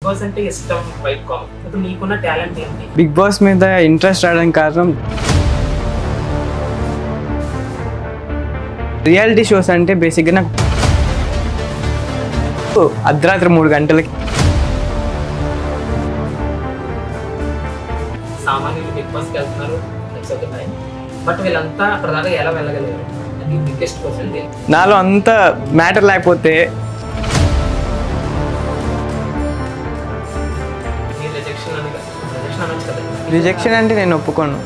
Boss అంటే ఇష్టం quite common. ఇప్పుడు నీకున్న టాలెంట్ ఏంటి? బిగ్ బాస్ మీద ఇంట్రెస్ట్ రావడానికి కారణం రియాలిటీ షోస్ అంటే బేసిక్గా నాకు అర్ధరాత్రి 3 గంటలకి సామాన్యులు బిగ్ బాస్కి వెళ్తున్నారు, బట్ వీళ్ళంతా ప్రధానంగా ఎలా వెళ్ళగలిగారు? అది బిగ్గెస్ట్ క్వశ్చన్. నాలో అంత మ్యాటర్ లేకపోతే రిజెక్షన్ అంటే నేను ఒప్పుకోను.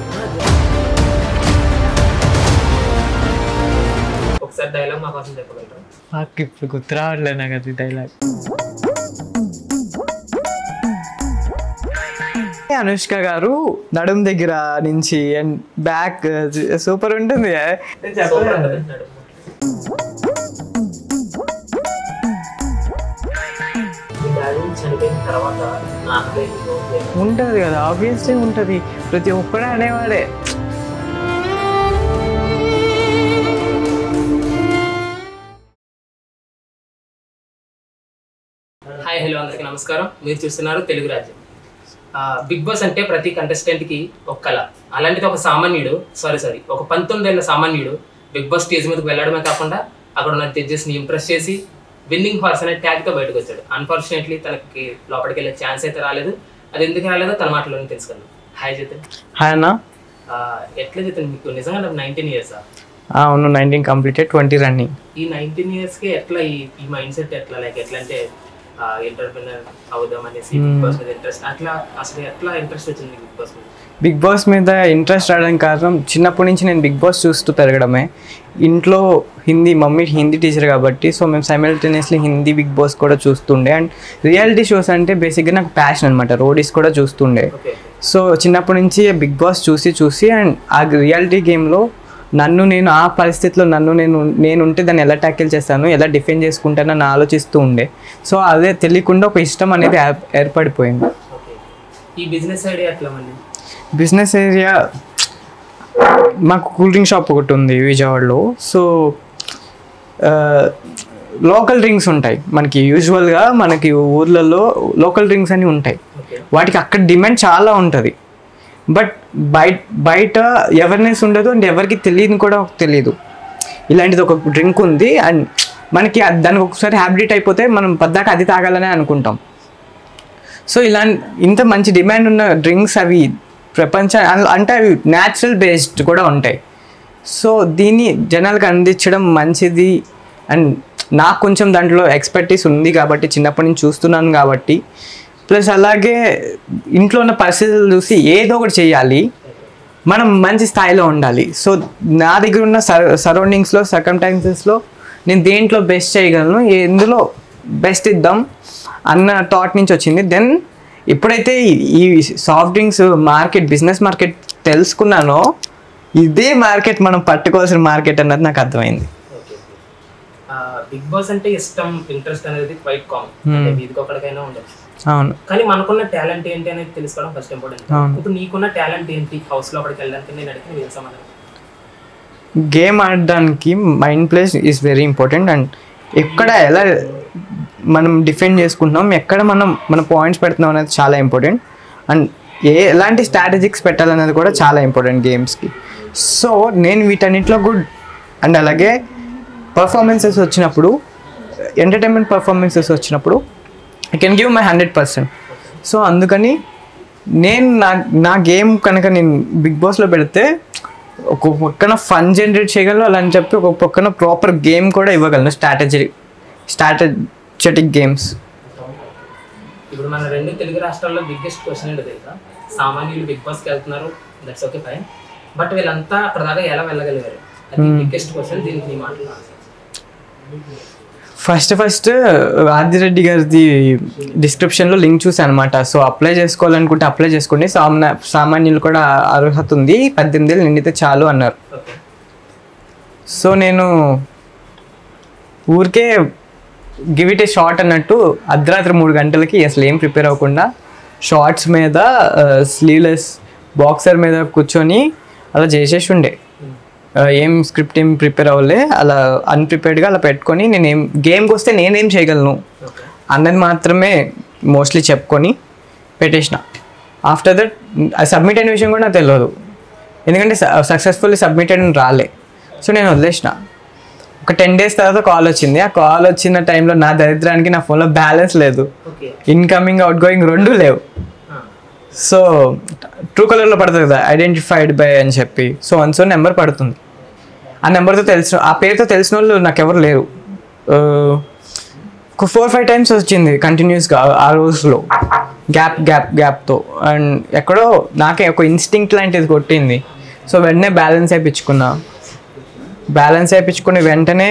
ఒకసారి డైలాగ్ మా కోసం చెప్పగలరా? నాకు ఇప్పుడు గుర్తు రావట్లేదు నాకు అది డైలాగ్. అనుష్క గారు నడుం దగ్గర నుంచి అండ్ బ్యాక్ సూపర్ ఉంటుంది. ఉంటుంది కదా, ఆబ్వియస్లీ ఉంటుంది. ప్రతి ఒక్కడే అనేవాడే. హాయ్ హలో అందరికీ నమస్కారం. మీరు చూస్తున్నారు తెలుగు రాజ్యం. బిగ్ బాస్ అంటే ప్రతి కంటెస్టెంట్కి ఒక కళ. అలాంటిది ఒక సామాన్యుడు ఒక 19 ఏళ్ళ సామాన్యుడు బిగ్ బాస్ స్టేజ్ మీదకి వెళ్ళడమే కాకుండా అక్కడ ఉన్న జడ్జెస్ని ఇంప్రెస్ చేసి విన్నింగ్ హార్స్ అనే ట్యాగ్తో బయటకు వచ్చాడు. అన్ఫార్చునేట్లీ తనకి లోపలికి వెళ్ళే ఛాన్స్ అయితే రాలేదు. అది ఎందుకు రాలేదో తన మాటలోనే తెలుసుకుందాం. హాయ్ జతన్. హాయ్ అన్న. ఎట్లా జతన్, మీకు నిజంగా 19 ఇయర్స్? అవును, 19 కంప్లీటెడ్, 20 రన్నింగ్. ఈ 19 ఇయర్స్కి ఎట్లా ఈ మైండ్ సెట్ ఎట్లా, లైక్ ఎట్లా అంటే ఎంటర్‌ప్రెన్యూర్ అవుదాం అనేసి బిగ్ బాస్ మీద ఇంట్రెస్ట్, అట్లా అసలు ఎట్లా ఇంట్రెస్ట్ వచ్చింది బిగ్ బాస్ మీద? బిగ్ బాస్ మీద ఇంట్రెస్ట్ రావడానికి కారణం చిన్నప్పటి నుంచి నేను బిగ్ బాస్ చూస్తూ పెరగడమే. ఇంట్లో మమ్మీ హిందీ టీచర్ కాబట్టి సో మేము సైమల్టేనియస్లీ హిందీ బిగ్ బాస్ కూడా చూస్తుండే. అండ్ రియాలిటీ షోస్ అంటే బేసిక్గా నాకు ప్యాషన్ అనమాట. రోడీస్ కూడా చూస్తుండే. సో చిన్నప్పటి నుంచి బిగ్ బాస్ చూసి అండ్ ఆ రియాలిటీ గేమ్లో నేను ఆ పరిస్థితిలో నేను ఉంటే దాన్ని ఎలా ట్యాకిల్ చేస్తాను, ఎలా డిఫెండ్ చేసుకుంటానని ఆలోచిస్తూ ఉండే. సో అదే తెలియకుండా ఒక ఇష్టం అనేది ఏర్పడిపోయింది. ఈ బిజినెస్ ఐడియా ఎట్లా? మళ్ళీ బిజినెస్ ఏరియా మాకు కూల్ డ్రింక్ షాప్ ఒకటి ఉంది విజయవాడలో. సో లోకల్ డ్రింక్స్ ఉంటాయి మనకి. యూజువల్గా మనకి ఊర్లలో లోకల్ డ్రింక్స్ అని ఉంటాయి. వాటికి అక్కడ డిమాండ్ చాలా ఉంటుంది. బట్ బయట అవేర్నెస్ ఉండదు అండ్ ఎవరికి తెలియదు ఇలాంటిది ఒక డ్రింక్ ఉంది. అండ్ మనకి దానికి ఒకసారి హ్యాబిట్ అయిపోతే మనం పద్దాక అది తాగాలనే అనుకుంటాం. సో ఇంత మంచి డిమాండ్ ఉన్న డ్రింక్స్ అవి అంటే అవి న్యాచురల్ బేస్డ్ కూడా ఉంటాయి. సో దీన్ని జనాలకు అందించడం మంచిది. అండ్ నాకు కొంచెం దాంట్లో ఎక్స్పర్టీస్ ఉంది కాబట్టి చిన్నప్పటి నుంచి చూస్తున్నాను కాబట్టి, ప్లస్ అలాగే ఇంట్లో ఉన్న పరిస్థితులు చూసి ఏదో ఒకటి చేయాలి, మనం మంచి స్థాయిలో ఉండాలి. సో నా దగ్గర ఉన్న సరౌండింగ్స్లో సర్కమ్స్టాన్సెస్లో నేను దేంట్లో బెస్ట్ చేయగలను, ఎందులో బెస్ట్ ఇద్దాం అన్న థాట్ నుంచి వచ్చింది. దెన్ ఎప్పుడైతే ఈ సాఫ్ట్ డ్రింక్స్ బిజినెస్ మార్కెట్ తెలుసుకున్నానో, ఇదే మార్కెట్ మనం పట్టుకోవాల్సిన మార్కెట్ అన్నది నాకు అర్థమైంది. బిగ్ బాస్ అంటే ఇష్టం, ఇంట్రెస్ట్ అనేది క్వైట్ కామన్. వీధికి ఒకరికైనా ఉండొచ్చు. అవును, కానీ మనకున్న టాలెంట్ ఏంటి అనేది తెలుసుకోవడం ఫస్ట్ ఇంపార్టెంట్. ఇప్పుడు నీకున్న టాలెంట్ ఏంటి? హౌస్ లోపలికి వెళ్ళడానికి నేను అడిగిన ఏం సమాధానం? గేమ్ ఆడడానికి mind place is very important. And ఎక్కడ ఎలా మనం డిఫెండ్ చేసుకుంటున్నాం, ఎక్కడ మన పాయింట్స్ పెడుతున్నాం అనేది చాలా ఇంపార్టెంట్. అండ్ ఎలాంటి స్ట్రాటజిక్స్ పెట్టాలనేది కూడా చాలా ఇంపార్టెంట్ గేమ్స్కి. సో నేను వీటన్నిటిలో గుడ్. అండ్ అలాగే పర్ఫార్మెన్సెస్ వచ్చినప్పుడు, ఎంటర్టైన్మెంట్ పర్ఫార్మెన్సెస్ వచ్చినప్పుడు I can give my 100%. So అందుకని నేను నా గేమ్ కనుక నేను బిగ్ బాస్లో పెడితే ఒక పక్కన ఫన్ జనరేట్ చేయగలను, అలా అని చెప్పి ఒక పక్కన ప్రాపర్ గేమ్ కూడా ఇవ్వగలను. Strategic games. ఇప్పుడు మన 2 తెలుగు రాష్ట్రాల్లో బిగ్గెస్ట్ క్వశ్చన్ ఏంటో తెలుసా? సామాన్యులు బిగ్ బాస్కి వెళ్తున్నారు, దట్స్ ఓకే ఫైన్, బట్ వీళ్ళంతా ప్రధానంగా ఎలా వెళ్ళగలిగారు? అది బిగ్గెస్ట్ క్వశ్చన్. దీనికి నీ మాటలు ఫస్ట్ ఆదిరెడ్డి గారిది డిస్క్రిప్షన్లో లింక్ చూసాను అనమాట. సో అప్లై చేసుకోవాలనుకుంటే అప్లై చేసుకోండి, సామాన్యులు కూడా అర్హత ఉంది, 18 ఏళ్ళు నిండితే చాలు అన్నారు. సో నేను ఊరికే గివ్ ఇట్ ఏ షార్ట్ అన్నట్టు అర్ధరాత్రి 3 గంటలకి అసలు ఏం ప్రిపేర్ అవ్వకుండా షార్ట్స్ మీద స్లీవ్లెస్ బాక్సర్ మీద కూర్చొని అలా చేసేసి ఉండే. ఏం స్క్రిప్ట్ ఏం ప్రిపేర్ అవ్వలే, అలా అన్ప్రిపేర్డ్గా అలా పెట్టుకొని గేమ్కి వస్తే నేనేం చేయగలను అన్నది మాత్రమే మోస్ట్లీ చెప్పుకొని పెట్టేసిన. ఆఫ్టర్ దట్ సబ్మిట్ అయిన విషయం కూడా నాకు తెలియదు, ఎందుకంటే సక్సెస్ఫుల్లీ సబ్మిటెడ్ అని రాలే. సో నేను వదిలేసిన. ఒక 10 days తర్వాత కాల్ వచ్చింది. ఆ కాల్ వచ్చిన టైంలో నా దరిద్రానికి నా ఫోన్లో బ్యాలెన్స్ లేదు, ఇన్కమింగ్ అవుట్ గోయింగ్ 2 లేవు. సో ట్రూ కలర్లో పడుతుంది కదా ఐడెంటిఫైడ్ బై అని చెప్పి, సో నెంబర్ పడుతుంది. ఆ నెంబర్తో ఆ పేరుతో తెలిసిన వాళ్ళు నాకెవరు లేరు. ఒక 4-5 times వచ్చింది కంటిన్యూస్గా ఆ రోజులో, గ్యాప్తో. అండ్ ఎక్కడో నాకే ఒక ఇన్స్టింక్ట్ లాంటిది కొట్టింది. సో వెంటనే బ్యాలెన్స్ అయిపించుకుని వెంటనే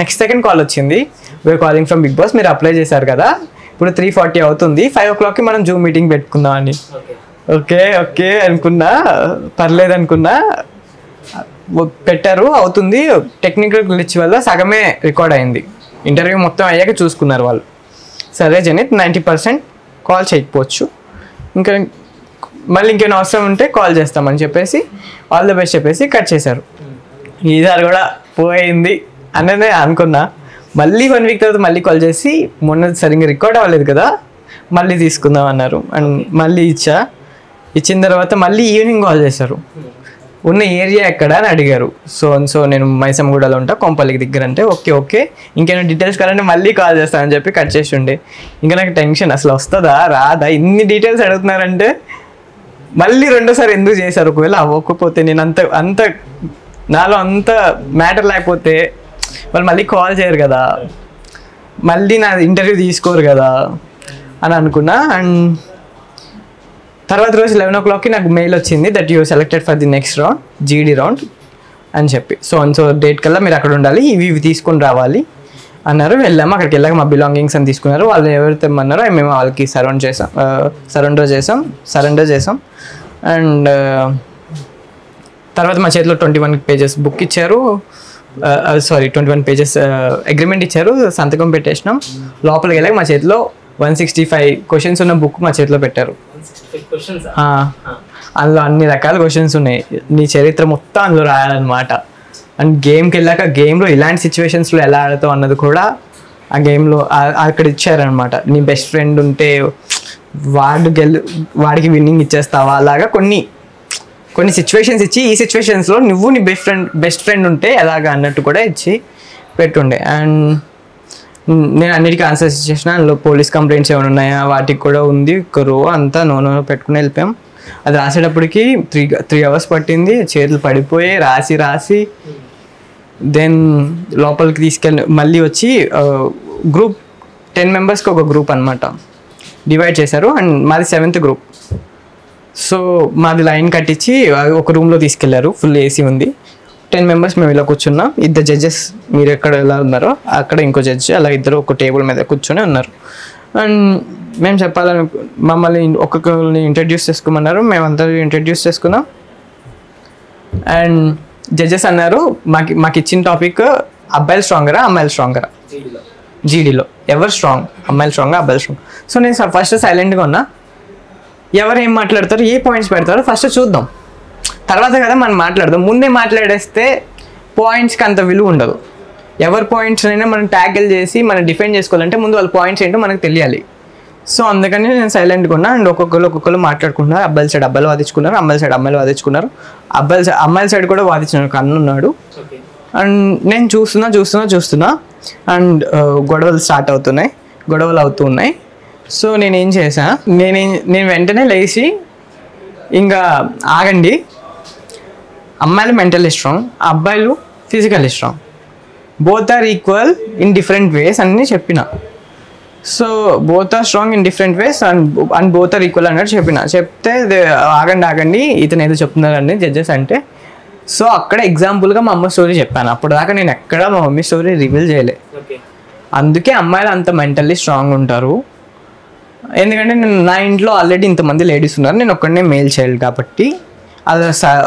నెక్స్ట్ సెకండ్ కాల్ వచ్చింది. We're calling from Bigg Boss, మీరు అప్లై చేశారు కదా, ఇప్పుడు 3:40 అవుతుంది, 5 o'clockకి మనం జూమ్ మీటింగ్ పెట్టుకుందాం అని. ఓకే అనుకున్నా, పర్లేదు అనుకున్నా. పెట్టారు, అవుతుంది. టెక్నికల్ గ్లిచ్ వల్ల సగమే రికార్డ్ అయింది. ఇంటర్వ్యూ మొత్తం అయ్యాక చూసుకున్నారు వాళ్ళు. సరే జనిత్ 90% కాల్ చేయకపోవచ్చు, ఇంకా మళ్ళీ ఇంకేమైనా అవసరం ఉంటే కాల్ చేస్తామని చెప్పేసి ఆల్ ద బెస్ట్ చెప్పేసి కట్ చేశారు. ఈసారి కూడా పోయింది అనేది అనుకున్నా. మళ్ళీ 1 week తర్వాత మళ్ళీ కాల్ చేసి మొన్న సరిగ్గా రికార్డ్ అవ్వలేదు కదా, మళ్ళీ తీసుకుందాం అన్నారు. అండ్ మళ్ళీ ఇచ్చిన తర్వాత మళ్ళీ ఈవినింగ్ కాల్ చేశారు. ఉన్న ఏరియా ఎక్కడ అని అడిగారు. సో నేను మైసమ్మగూడలో ఉంటా, కొంపల్లికి దగ్గర అంటే ఓకే ఇంకేమైనా డీటెయిల్స్ కావాలంటే మళ్ళీ కాల్ చేస్తానని చెప్పి కట్ చేసి ఉండే. ఇంకా నాకు టెన్షన్, అసలు వస్తుందా రాదా, ఇన్ని డీటెయిల్స్ అడుగుతున్నారంటే మళ్ళీ రెండోసారి ఎందుకు చేశారు. ఒకవేళ అవ్వకపోతే నేను అంత నాలో అంత మ్యాటర్ లేకపోతే వాళ్ళు మళ్ళీ కాల్ చేయరు కదా, మళ్ళీ నా ఇంటర్వ్యూ తీసుకోరు కదా అని అనుకున్నా. అండ్ తర్వాత రోజు 11 o'clockకి నాకు మెయిల్ వచ్చింది that you selected for the next round, జీడీ రౌండ్ అని చెప్పి. సో డేట్ కల్లా మీరు అక్కడ ఉండాలి, ఇవి తీసుకొని రావాలి అన్నారు. వెళ్ళాము. అక్కడికి వెళ్ళాక మా బిలాంగింగ్స్ అని తీసుకున్నారు. వాళ్ళు ఎవరైతే ఇమ్మన్నారో మేము వాళ్ళకి సరెండర్ చేసాం. అండ్ తర్వాత మా చేతిలో 21 pages బుక్ ఇచ్చారు, 21 pages అగ్రిమెంట్ ఇచ్చారు, సంతకం పెట్టేసినాం. లోపలికి వెళ్ళాక మా చేతిలో 165 questions ఉన్న బుక్ మా చేతిలో పెట్టారు. అందులో అన్ని రకాల క్వశ్చన్స్ ఉన్నాయి, నీ చరిత్ర మొత్తం అందులో రాయాలన్నమాట. అండ్ గేమ్కి వెళ్ళాక గేమ్లో ఇలాంటి సిచ్యువేషన్స్లో ఎలా ఆడతావు అన్నది కూడా ఆ గేమ్లో అక్కడ ఇచ్చారనమాట. నీ బెస్ట్ ఫ్రెండ్ ఉంటే వాడికి విన్నింగ్ ఇచ్చేస్తావా, అలాగా కొన్ని సిచ్యువేషన్స్ ఇచ్చి ఈ సిచ్యువేషన్స్లో నువ్వు నీ బెస్ట్ ఫ్రెండ్ ఉంటే ఎలాగా అన్నట్టు కూడా ఇచ్చి పెట్టుండే. అండ్ నేను అన్నిటికీ ఆన్సర్స్ ఇచ్చేసిన. అందులో పోలీస్ కంప్లైంట్స్ ఏమైనా ఉన్నాయా వాటికి కూడా ఉంది. ఒక రో అంతా నో పెట్టుకుని వెళ్ళిపోయాం. అది రాసేటప్పటికి 3 hours పట్టింది, చేతులు పడిపోయి రాసి దెన్ లోపలికి తీసుకెళ్ళి మళ్ళీ వచ్చి గ్రూప్ 10 members ఒక గ్రూప్ అనమాట డివైడ్ చేశారు. అండ్ మాది 7th group. సో మాది లైన్ కట్టించి ఒక రూమ్లో తీసుకెళ్లారు, ఫుల్ ఏసీ ఉంది. 10 members మేము ఇలా కూర్చున్నాం. 2 judges మీరు ఎక్కడ ఎలా ఉన్నారో అక్కడ ఇంకో జడ్జి, అలా ఇద్దరు ఒక టేబుల్ మీద కూర్చొని ఉన్నారు. అండ్ మేము చెప్పాలని మమ్మల్ని ఒక్కొక్కరిని ఇంట్రడ్యూస్ చేసుకోమన్నారు. మేమంతా ఇంట్రడ్యూస్ చేసుకున్నాం. అండ్ జడ్జెస్ అన్నారు మాకు ఇచ్చిన టాపిక్ అబ్బాయిలు స్ట్రాంగరా అమ్మాయిలు స్ట్రాంగరా, జీడీలో ఎవరు స్ట్రాంగ్, అమ్మాయిలు స్ట్రాంగ్ అబ్బాయిలు స్ట్రాంగ్. సో నేను ఫస్ట్ సైలెంట్గా ఉన్నా. ఎవరు ఏం మాట్లాడతారు, ఏ పాయింట్స్ పెడతారో ఫస్ట్ చూద్దాం, తర్వాత కదా మనం మాట్లాడదాం. ముందే మాట్లాడేస్తే పాయింట్స్కి అంత విలువ ఉండదు. ఎవరి పాయింట్స్ అయినా మనం ట్యాకిల్ చేసి మనం డిఫెండ్ చేసుకోవాలంటే ముందు వాళ్ళ పాయింట్స్ ఏంటో మనకు తెలియాలి. సో అందుకని నేను సైలెంట్గా ఉన్నా. అండ్ ఒక్కొక్కరు మాట్లాడుకుంటున్నారు. అబ్బాయిల సైడ్ అబ్బాయిలు వాదించుకున్నారు, అమ్మాయిల సైడ్ అమ్మాయిలు వాదించుకున్నారు. అమ్మాయిల సైడ్ కూడా వాదించిన ఒక అన్న ఉన్నాడు. అండ్ నేను చూస్తున్నా అండ్ గొడవలు అవుతూ ఉన్నాయి. సో నేనేం చేసా, నేను వెంటనే లేచి ఇంకా ఆగండి, అమ్మాయిలు మెంటల్లీ స్ట్రాంగ్, అబ్బాయిలు physically strong, both are equal in different ways అని చెప్పిన. So both are strong in different ways and both are equal అన్నట్టు చెప్తే ఆగండి ఇతను ఏదో చెప్తున్నారండి జడ్జెస్ అంటే. సో అక్కడ ఎగ్జాంపుల్గా మా అమ్మ స్టోరీ చెప్పాను. అప్పుడు దాకా నేను ఎక్కడ మా మమ్మీ స్టోరీ రివీల్ చేయలే. అందుకే అమ్మాయిలు అంత మెంటల్లీ స్ట్రాంగ్ ఉంటారు. ఎందుకంటే నా ఇంట్లో ఆల్రెడీ ఇంతమంది లేడీస్ ఉన్నారు, నేను ఒక్కడనే మేల్ చైల్డ్ కాబట్టి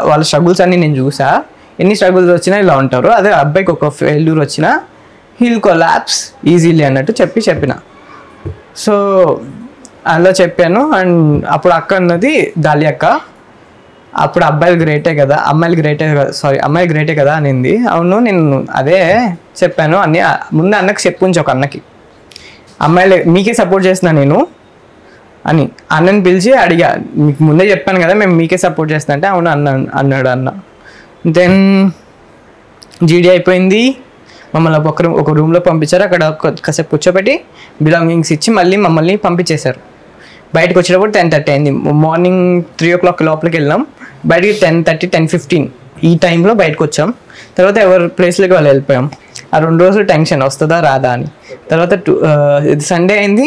వాళ్ళ స్ట్రగుల్స్ అన్నీ నేను చూసా. ఎన్ని స్ట్రగుల్స్ వచ్చినా ఇలా ఉంటారు. అదే అబ్బాయికి ఒక ఫెయిల్యూర్ వచ్చినా హీల్ కొలాప్స్ ఈజీలీ అన్నట్టు చెప్పిన. సో అలా చెప్పాను. అండ్ అప్పుడు అక్క అన్నది దాలి అక్క, అప్పుడు అమ్మాయిలు గ్రేటే కదా అనింది. అవును నేను అదే చెప్పాను అన్నీ ముందు అన్నకి చెప్పుంచి ఒక అన్నకి అమ్మాయిలు మీకే సపోర్ట్ చేస్తున్నాను నేను అని అన్నని పిలిచి అడిగా, మీకు ముందే చెప్పాను కదా మేము మీకే సపోర్ట్ చేస్తా అంటే అవును అన్నాడు అన్న. దెన్ జీడీ అయిపోయింది, మమ్మల్ని ఒక రూమ్లో పంపించారు. అక్కడ కాసేపు కూర్చోబెట్టి బిలాంగింగ్స్ ఇచ్చి మళ్ళీ మమ్మల్ని పంపించేశారు. బయటకు వచ్చేటప్పుడు 10:30 అయింది. మార్నింగ్ 3 o'clock లోపలికి వెళ్ళాం, బయటికి 10:30 10:15 ఈ టైంలో బయటకు వచ్చాం. తర్వాత ఎవరి ప్లేస్లోకి వాళ్ళు వెళ్ళిపోయాం. ఆ 2 రోజులు టెన్షన్ వస్తుందా రాదా అని. తర్వాత ఇది సండే అయింది.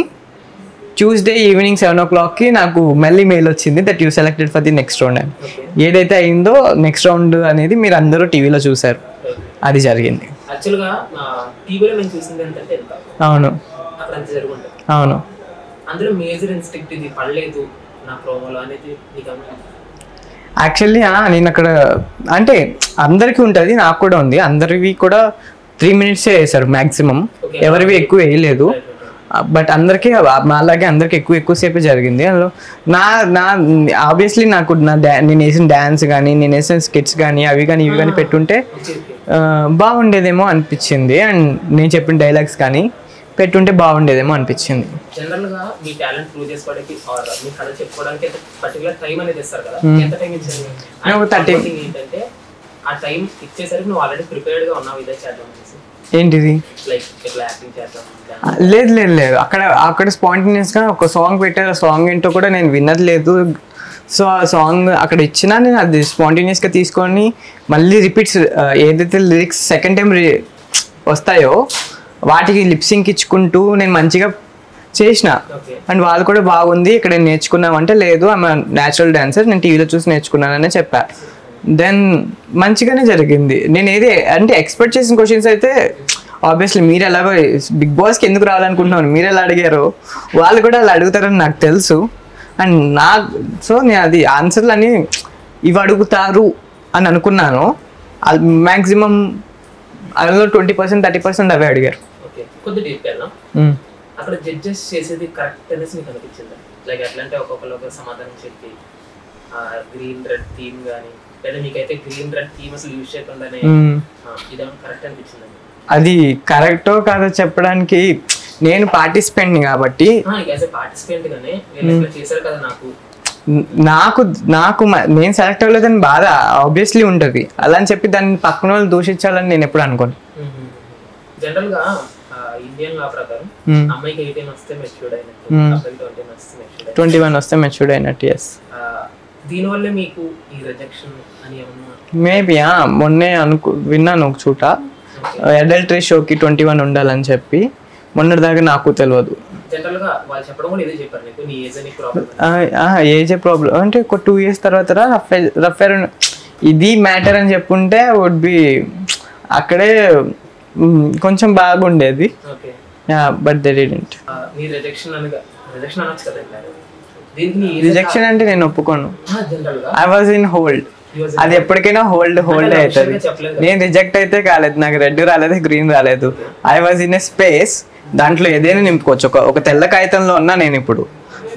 ట్యూస్డే ఈవినింగ్ 7 o'clockకి నాకు మళ్ళీ మెయిల్ వచ్చింది that you selected for the next round అని. ఏదైతే అయిందో నెక్స్ట్ రౌండ్ అనేది మీరు అందరూ టీవీలో చూసారు, అది జరిగింది. అవును అవును. యాక్చువల్లీ నేను అక్కడ అంటే అందరికీ ఉంటుంది, నాకు కూడా ఉంది. అందరివి కూడా 3 minutes వేసారు మ్యాక్సిమం, ఎవరివి ఎక్కువ వేయలేదు. బట్ అందరికీ అలాగే అందరికి ఎక్కువసేపు జరిగింది. అందులో నా ఆబ్వియస్లీ నాకు నేను వేసిన డ్యాన్స్ కానీ నేను వేసిన స్కిట్స్ కానీ అవి కానీ ఇవి కానీ పెట్టుంటే బాగుండేదేమో అనిపించింది. అండ్ నేను చెప్పిన డైలాగ్స్ కానీ పెట్టుంటే బాగుండేదేమో అనిపించింది. జనరల్గా మీ టాలెంట్ ప్రూవ్ చేసుకోవడానికి మీ కథ చెప్పుకోవడానికి పర్టికులర్ టైం అనేది ఇస్తారు కదా, ఎంత టైం ఇచ్చారు? ఏంటంటే ఆ టైం ఇచ్చేసరికి నువ్వు ఆల్రెడీ ప్రిపేర్డ్గా ఉన్నావు ఇదే చేద్దాం అనేసి. ఏంటిది? లైక్ ఇట్లా యాక్టింగ్ చేద్దాం. లేదు అక్కడ స్పాంటేనియస్గా ఒక సాంగ్ పెట్టారు. ఆ సాంగ్ ఏంటో కూడా నేను విన్నది లేదు. సో ఆ సాంగ్ అక్కడ ఇచ్చినా నేను అది స్పాంటేనియస్గా తీసుకొని మళ్ళీ రిపీట్స్ ఏదైతే లిరిక్స్ సెకండ్ టైం వస్తాయో వాటికి లిప్సింగ్ ఇచ్చుకుంటూ నేను మంచిగా చేసిన. అండ్ వాళ్ళు కూడా బాగుంది ఇక్కడ నేర్చుకున్నామంటే లేదు ఆమె న్యాచురల్ డాన్సర్, నేను టీవీలో చూసి నేర్చుకున్నాననే చెప్పా. దెన్ మంచిగానే జరిగింది. నేను ఏది అంటే ఎక్స్పెక్ట్ చేసిన క్వశ్చన్స్ అయితే ఆబ్వియస్లీ మీరు ఎలాగో బిగ్ బాస్కి ఎందుకు రావాలనుకుంటున్నాను మీరు ఎలా అడిగారో వాళ్ళు కూడా అలా అడుగుతారని నాకు తెలుసు. అండ్ సో నేను అది ఆన్సర్లు అని ఇవి అడుగుతారు అని అనుకున్నాను. మ్యాక్సిమం అందులో 20% 30% అవే అడిగారు. అక్కడ జడ్జెస్ చేసేది కరెక్ట్ అనేసి మీకు అనిపించింది? లైక్ ఎట్లా అంటే ఒక్కొక్కరు సమాధానం చెప్పి గ్రీన్ రెడ్ థీమ్ కానీ లేదా మీకైతే గ్రీన్ రెడ్ థీమ్ అసలు యూజ్ చేయకుండానే ఇదేమో కరెక్ట్ అనిపించింది? అది కరెక్టో కాదో చెప్పడానికి నేను పార్టిసిపెంట్ని కాబట్టి నాకు నేను సెలెక్ట్ అవ్వలేదని బాధ ఆబ్వియస్లీ ఉంటుంది. అలా అని చెప్పి దాన్ని పక్కన వాళ్ళు దూషించాలని నేను ఎప్పుడు అనుకోను. జనరల్ గా ఇండియన్ లా ప్రకారం అమ్మాయికి 18 వస్తే మెచ్యూర్డ్ అయినట్టు, అబ్బాయికి 21 వస్తే మెచ్యూర్డ్ అయినట్టు. ఎస్. దీనివల్ల మీకు ఈ రిజెక్షన్ అని ఏమన్నా? మేబీ మొన్నే విన్నాను ఒక చోట అడల్టరీ షోకి 21 ఉండాలని చెప్పి. మొన్నటిదాకా నాకు తెలియదు. ఏజే ప్రాబ్లం అంటే ఒక 2 years తర్వాత రఫేర్ ఇది మ్యాటర్ అని చెప్పుంటే వుడ్ బి అక్కడే కొంచెం బాగుండేది. But they didn't. రిజెక్షన్ అంటే నేను ఒప్పుకోను. I was in hold. అది ఎప్పటికైనా హోల్డ్ అవుతుంది. నేను రిజెక్ట్ అయితే కాలేదు, నాకు రెడ్ రాలేదు గ్రీన్ రాలేదు. I was in a space, దాంట్లో ఏదైనా నింపుకోవచ్చు. ఒక తెల్ల కాగితంలో ఉన్నా నేను ఇప్పుడు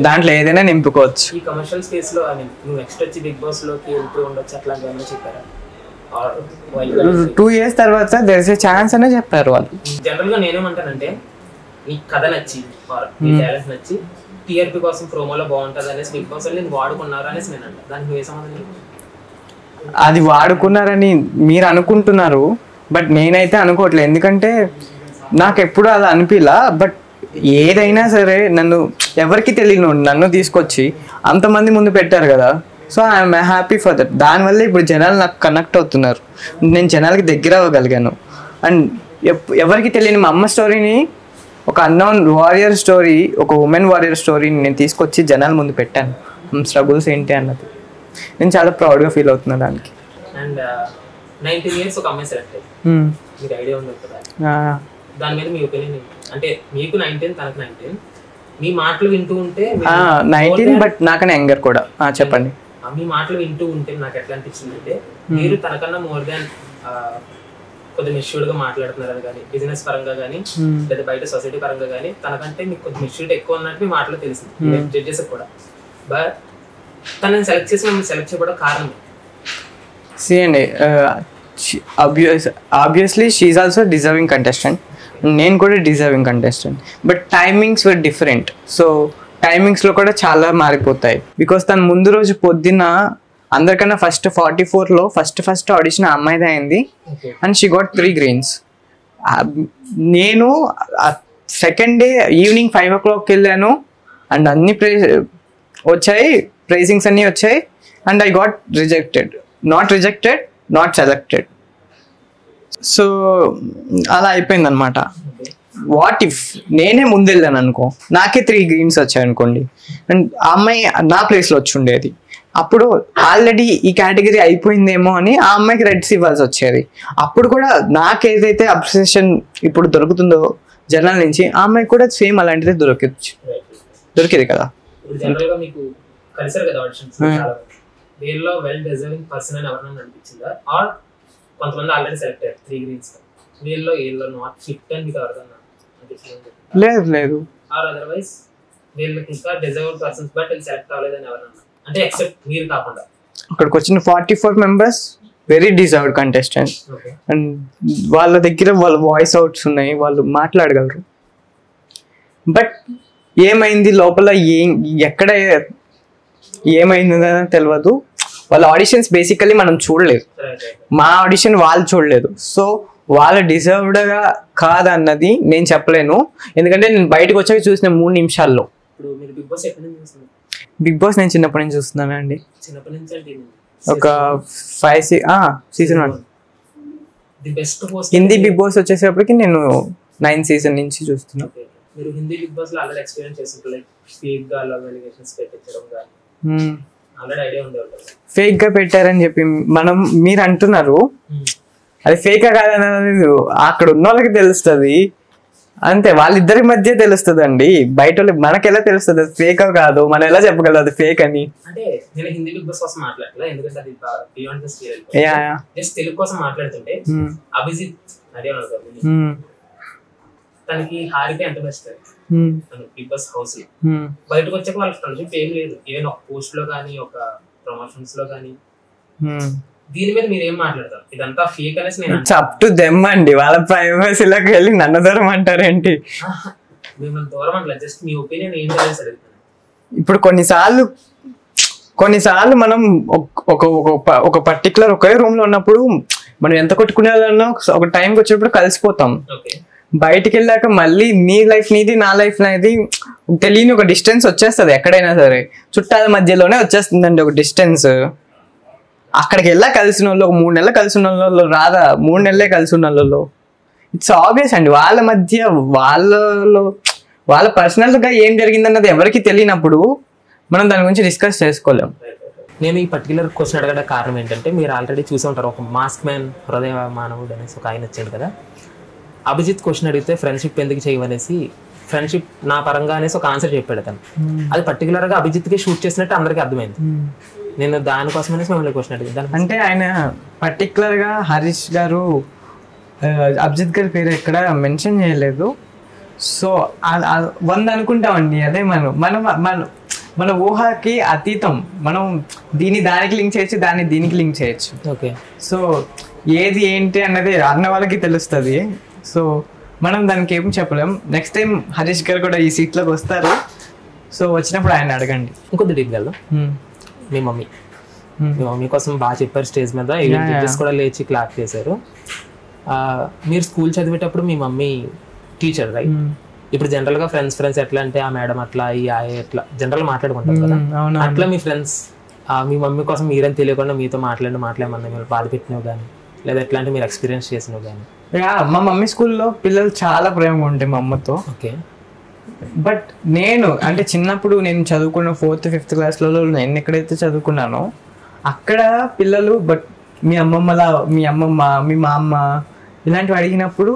దాంట్లో ఏదైనా నింపుకోవచ్చు. 2 years తర్వాత దేర్ ఇస్ ఎ ఛాన్స్ అనే చెప్పారు వాళ్ళు. జనరల్ గా నేనేమంటానంటే నీ కథ నచ్చి నీ టాలెంట్ నచ్చి టీఆర్పీ కోసం ప్రోమోలో బాగుంటుంది అనేసి బిగ్ బాస్ నేను వాడుకున్నారు అనేసి నేను అంట. దానికి ఏ సంబంధం? అది వాడుకున్నారని మీరు అనుకుంటున్నారు, బట్ నేనైతే అనుకోవట్లేదు. ఎందుకంటే నాకు ఎప్పుడు అది అనిపిలా. బట్ ఏదైనా సరే నన్ను ఎవరికి తెలియను నన్ను తీసుకొచ్చి అంతమంది ముందు పెట్టారు కదా. So I'm happy for that. దానివల్ల ఇప్పుడు జనాలు నాకు కనెక్ట్ అవుతున్నారు, నేను జనాలకి దగ్గర అవ్వగలిగాను. అండ్ ఎవరికి తెలియని మా అమ్మ స్టోరీని, ఒక అన్నోన్ వారియర్ స్టోరీ, ఒక ఉమెన్ వారియర్ స్టోరీని నేను తీసుకొచ్చి జనాల ముందు పెట్టాను. స్ట్రగుల్స్ ఏంటి అన్నది నేను చాలా ప్రౌడ్గా ఫీల్ అవుతున్నా దానికి. అండ్ 19 years ఒక అమ్మాయి సెలెక్ట్ అయ్యింది, మీకు ఐడియా ఉంది కదా దాని మీద మీ ఒపీనియన్ ఏంటి? అంటే మీకు 19 తనకు 19, మీ మాటలు వింటూ ఉంటే 19 బట్ నాకన్నా యంగర్ కూడా. చెప్పండి. మీ మాటలు వింటూ ఉంటే నాకు ఎట్లా అనిపించింది అంటే మీరు తనకన్నా మోర్ దాన్ కొద్దిగా మెచ్యూర్డ్గా మాట్లాడుతున్నారు కానీ బిజినెస్ పరంగా కానీ లేదా బయట సొసైటీ పరంగా కానీ తనకంటే మీకు కొద్దిగా మెచ్యూరిటీ ఎక్కువ ఉన్నట్టు మీ మాటలో తెలిసింది జడ్జెస్ కూడా. బట్ తనని సెలెక్ట్ చేసి మిమ్మల్ని సెలెక్ట్ చేయడం కారణం అండి obviously she is also deserving contestant. నేను కూడా deserving contestant, but timings were different. So టైమింగ్స్లో కూడా చాలా మారిపోతాయి. బికాస్ తను ముందు రోజు పొద్దున్న అందరికన్నా ఫస్ట్ 44లో ఫస్ట్ ఆడిషన్ ఆ అమ్మాయిదే అయింది అండ్ షీ గాట్ 3 greens. నేను సెకండ్ డే ఈవినింగ్ 5 o'clock వెళ్ళాను అండ్ అన్ని వచ్చాయి, ప్రైజింగ్స్ అన్నీ వచ్చాయి and I got rejected not selected. So అలా అయిపోయింది అనమాట. వాట్ ఇఫ్ నేనే ముందెళ్ళాను అనుకో, నాకే 3 greens వచ్చాయి అనుకోండి అండ్ ఆ అమ్మాయి నా ప్లేస్లో వచ్చి ఉండేది, అప్పుడు ఆల్రెడీ ఈ కేటగిరీ అయిపోయిందేమో అని ఆ అమ్మాయికి రెడ్స్ ఇవ్వాల్సి వచ్చేది. అప్పుడు కూడా నాకేదైతే అబ్సెషన్ ఇప్పుడు దొరుకుతుందో జనాల నుంచి, ఆ అమ్మాయికి కూడా సేమ్ అలాంటిదే దొరికేది కదా. జనరల్గా మీకు కలిసారు కదా ఆడిషన్స్, వీళ్ళలో వెల్ డిజర్వింగ్ పర్సన్ అని ఎవరైనా అనిపించిందా? ఆర్ కొంతమంది ఆల్రెడీ సెలెక్ట్ అయ్యారు 3 greens, వీళ్ళలో నాట్ ఫిట్ అని మీకు ఎవరికన్నా అనిపించింది? లేదు. ఆర్ అదర్వైజ్ వీళ్ళకి ఇంకా డిజర్వ్ పర్సన్స్ బట్ వీళ్ళు సెలెక్ట్ అవ్వలేదని ఎవరన్నా, అంటే ఎక్సెప్ట్ మీరు కాకుండా? అక్కడికి వచ్చిన 44 members very deserved contestants and వాళ్ళ దగ్గర వాళ్ళ వాయిస్ అవుట్స్ ఉన్నాయి, వాళ్ళు మాట్లాడగలరు. బట్ ఏమైంది లోపల, ఎక్కడ ఏమైందని తెలియదు. వాళ్ళ ఆడిషన్స్ బేసికలీ మనం చూడలేదు, మా ఆడిషన్ వాళ్ళు చూడలేదు. సో వాళ్ళ డిజర్వ్డ్గా కాదన్నది నేను చెప్పలేను, ఎందుకంటే నేను బయటకు వచ్చాక చూసిన 3 నిమిషాల్లో. బిగ్ బాస్ నేను చిన్నప్పటి నుంచి చూస్తున్నాను అండి, ఒక 5 season 1. హిందీ బిగ్ బాస్ వచ్చేసేపటికి నేను 9th season నుంచి చూస్తున్నాను. మీరు హిందీ బిగ్ బాస్ లో ఆల్రెడీ ఎక్స్పీరియన్స్ చేస్తుంటారు, లైక్ ఫేక్ గా లవ్ ఎలిగేషన్స్ పెట్టించడం గాని ఆల్రెడీ ఐడియా ఉండే ఉంటుంది. ఫేక్ గా పెట్టారని చెప్పి మీరు అంటున్నారు, అది ఫేక్ కాదన్నది అక్కడ ఉన్న వాళ్ళకి తెలుస్తుంది అంతే, వాళ్ళిద్దరి మధ్య తెలుస్తుంది అండి. బయట మనకి ఎలా తెలుస్తుంది అది ఫేక్ కాదు, మనం ఎలా చెప్పగలదు అది ఫేక్ అని? అంటే నేను హిందీ బిగ్ బాస్ కోసం మాట్లాడలే, ఎందుకంటే అది beyond the serial, just Telugu కోసం మాట్లాడుతుంటే అభిజిత్ ఐడియా తనకి హారిక ఎంత బెస్ట్ బిగ్ బాస్ హౌస్ లో, బయటకు వచ్చాక వాళ్ళ ఫ్రెండ్షిప్ ఏం లేదు, ఈవెన్ ఒక పోస్ట్ లో కానీ ఒక ప్రమోషన్స్ లో కానీ. దీని మీద మీరు ఏం మాట్లాడతారు? ఇదంతా ఫేక్ అనేసి నేను అప్ టు దెమ్ అండి, వాళ్ళ ప్రైవసీలోకి వెళ్ళి నన్ను దూరం అంటారేంటి? మిమ్మల్ని దూరం అంటలే, జస్ట్ మీ ఒపీనియన్ ఏంటి అనేసి అడుగుతాను. ఇప్పుడు కొన్నిసార్లు మనం ఒక పర్టికులర్ ఒకే రూమ్ లో ఉన్నప్పుడు మనం ఎంత కొట్టుకునేదన్నా ఒక టైంకి వచ్చేటప్పుడు కలిసిపోతాం. బయటికి వెళ్ళాక మళ్ళీ నీ లైఫ్ నీది, నా లైఫ్ నాది తెలియని ఒక డిస్టెన్స్ వచ్చేస్తుంది. ఎక్కడైనా సరే చుట్టాల మధ్యలోనే వచ్చేస్తుందండి ఒక డిస్టెన్స్. అక్కడికి వెళ్ళా కలిసిన వాళ్ళు, ఒక 3 నెలలు కలిసి ఉన్న వాళ్ళు రాదా, 3 నెలలే కలిసి ఉన్న వాళ్ళు, ఇట్స్ ఆబ్వియస్ అండి. వాళ్ళ మధ్య వాళ్ళ పర్సనల్గా ఏం జరిగిందన్నది ఎవరికి తెలియనప్పుడు మనం దాని గురించి డిస్కస్ చేసుకోలేం. నేను ఈ పర్టికులర్ క్వశ్చన్ అడగడానికి కారణం ఏంటంటే, మీరు ఆల్రెడీ చూసి ఉంటారు, ఒక మాస్క్ మ్యాన్ హృదయ మానవుడు అనేసి ఒక ఆయన వచ్చాడు కదా. అభిజిత్ క్వశ్చన్ అడిగితే ఫ్రెండ్షిప్ ఎందుకు చేయవనేసి, ఫ్రెండ్షిప్ నా పరంగా అనేసి ఒక ఆన్సర్ చెప్పాడు అతను. అది పర్టికులర్గా అభిజిత్కి షూట్ చేసినట్టు అందరికీ అర్థమైంది. నేను దానికోసం అనేసి మిమ్మల్ని క్వశ్చన్ అడిగాను. అంటే ఆయన పర్టికులర్గా హరీష్ గారు అభిజిత్ గారి పేరు ఎక్కడ మెన్షన్ చేయలేదు. సో 100 అనుకుంటామండి, అదే మన ఊహకి అతీతం. మనం దానికి లింక్ చేయొచ్చు, దీనికి లింక్ చేయొచ్చు. ఓకే, సో ఏది ఏంటి అన్నది అన్న వాళ్ళకి తెలుస్తుంది. సో మనం దానికి ఏం చెప్పలేం. నెక్స్ట్ టైం హరీష్ గారు కూడా ఈ సీట్లోకి వస్తారు, సో వచ్చినప్పుడు ఆయన అడగండి. ఇంకొద్ది డీప్ వెళ్దాం. మీ మమ్మీ కోసం బాగా చెప్పారు స్టేజ్ మీద, ఈవెన్ టీచర్స్ కూడా లేచి క్లాప్ చేశారు. మీరు స్కూల్ చదివేటప్పుడు మీ మమ్మీ టీచర్ రైట్? ఇప్పుడు జనరల్ గా ఫ్రెండ్స్ ఎట్లా అంటే ఆ మేడం అట్లా, ఈ ఎట్లా జనరల్ మాట్లాడుకుంటారు కదా, అట్లా మీ ఫ్రెండ్స్ మీ మమ్మీ కోసం మీరేం తెలియకుండా మీతో మాట్లాడమన్నా మీరు బాధ పెట్టినవి కానీ, లేదా ఎట్లాంటి మీరు ఎక్స్పీరియన్స్ చేసినవి కానీ? మా మమ్మీ స్కూల్లో పిల్లలు చాలా ప్రేమగా ఉంటాయి మా అమ్మతో. ఓకే, బట్ నేను అంటే చిన్నప్పుడు నేను చదువుకున్న 4th 5th క్లాస్లలో నేను ఎక్కడైతే చదువుకున్నానో అక్కడ పిల్లలు, బట్ మీ అమ్మమ్మ మీ మా అమ్మ ఇలాంటివి అడిగినప్పుడు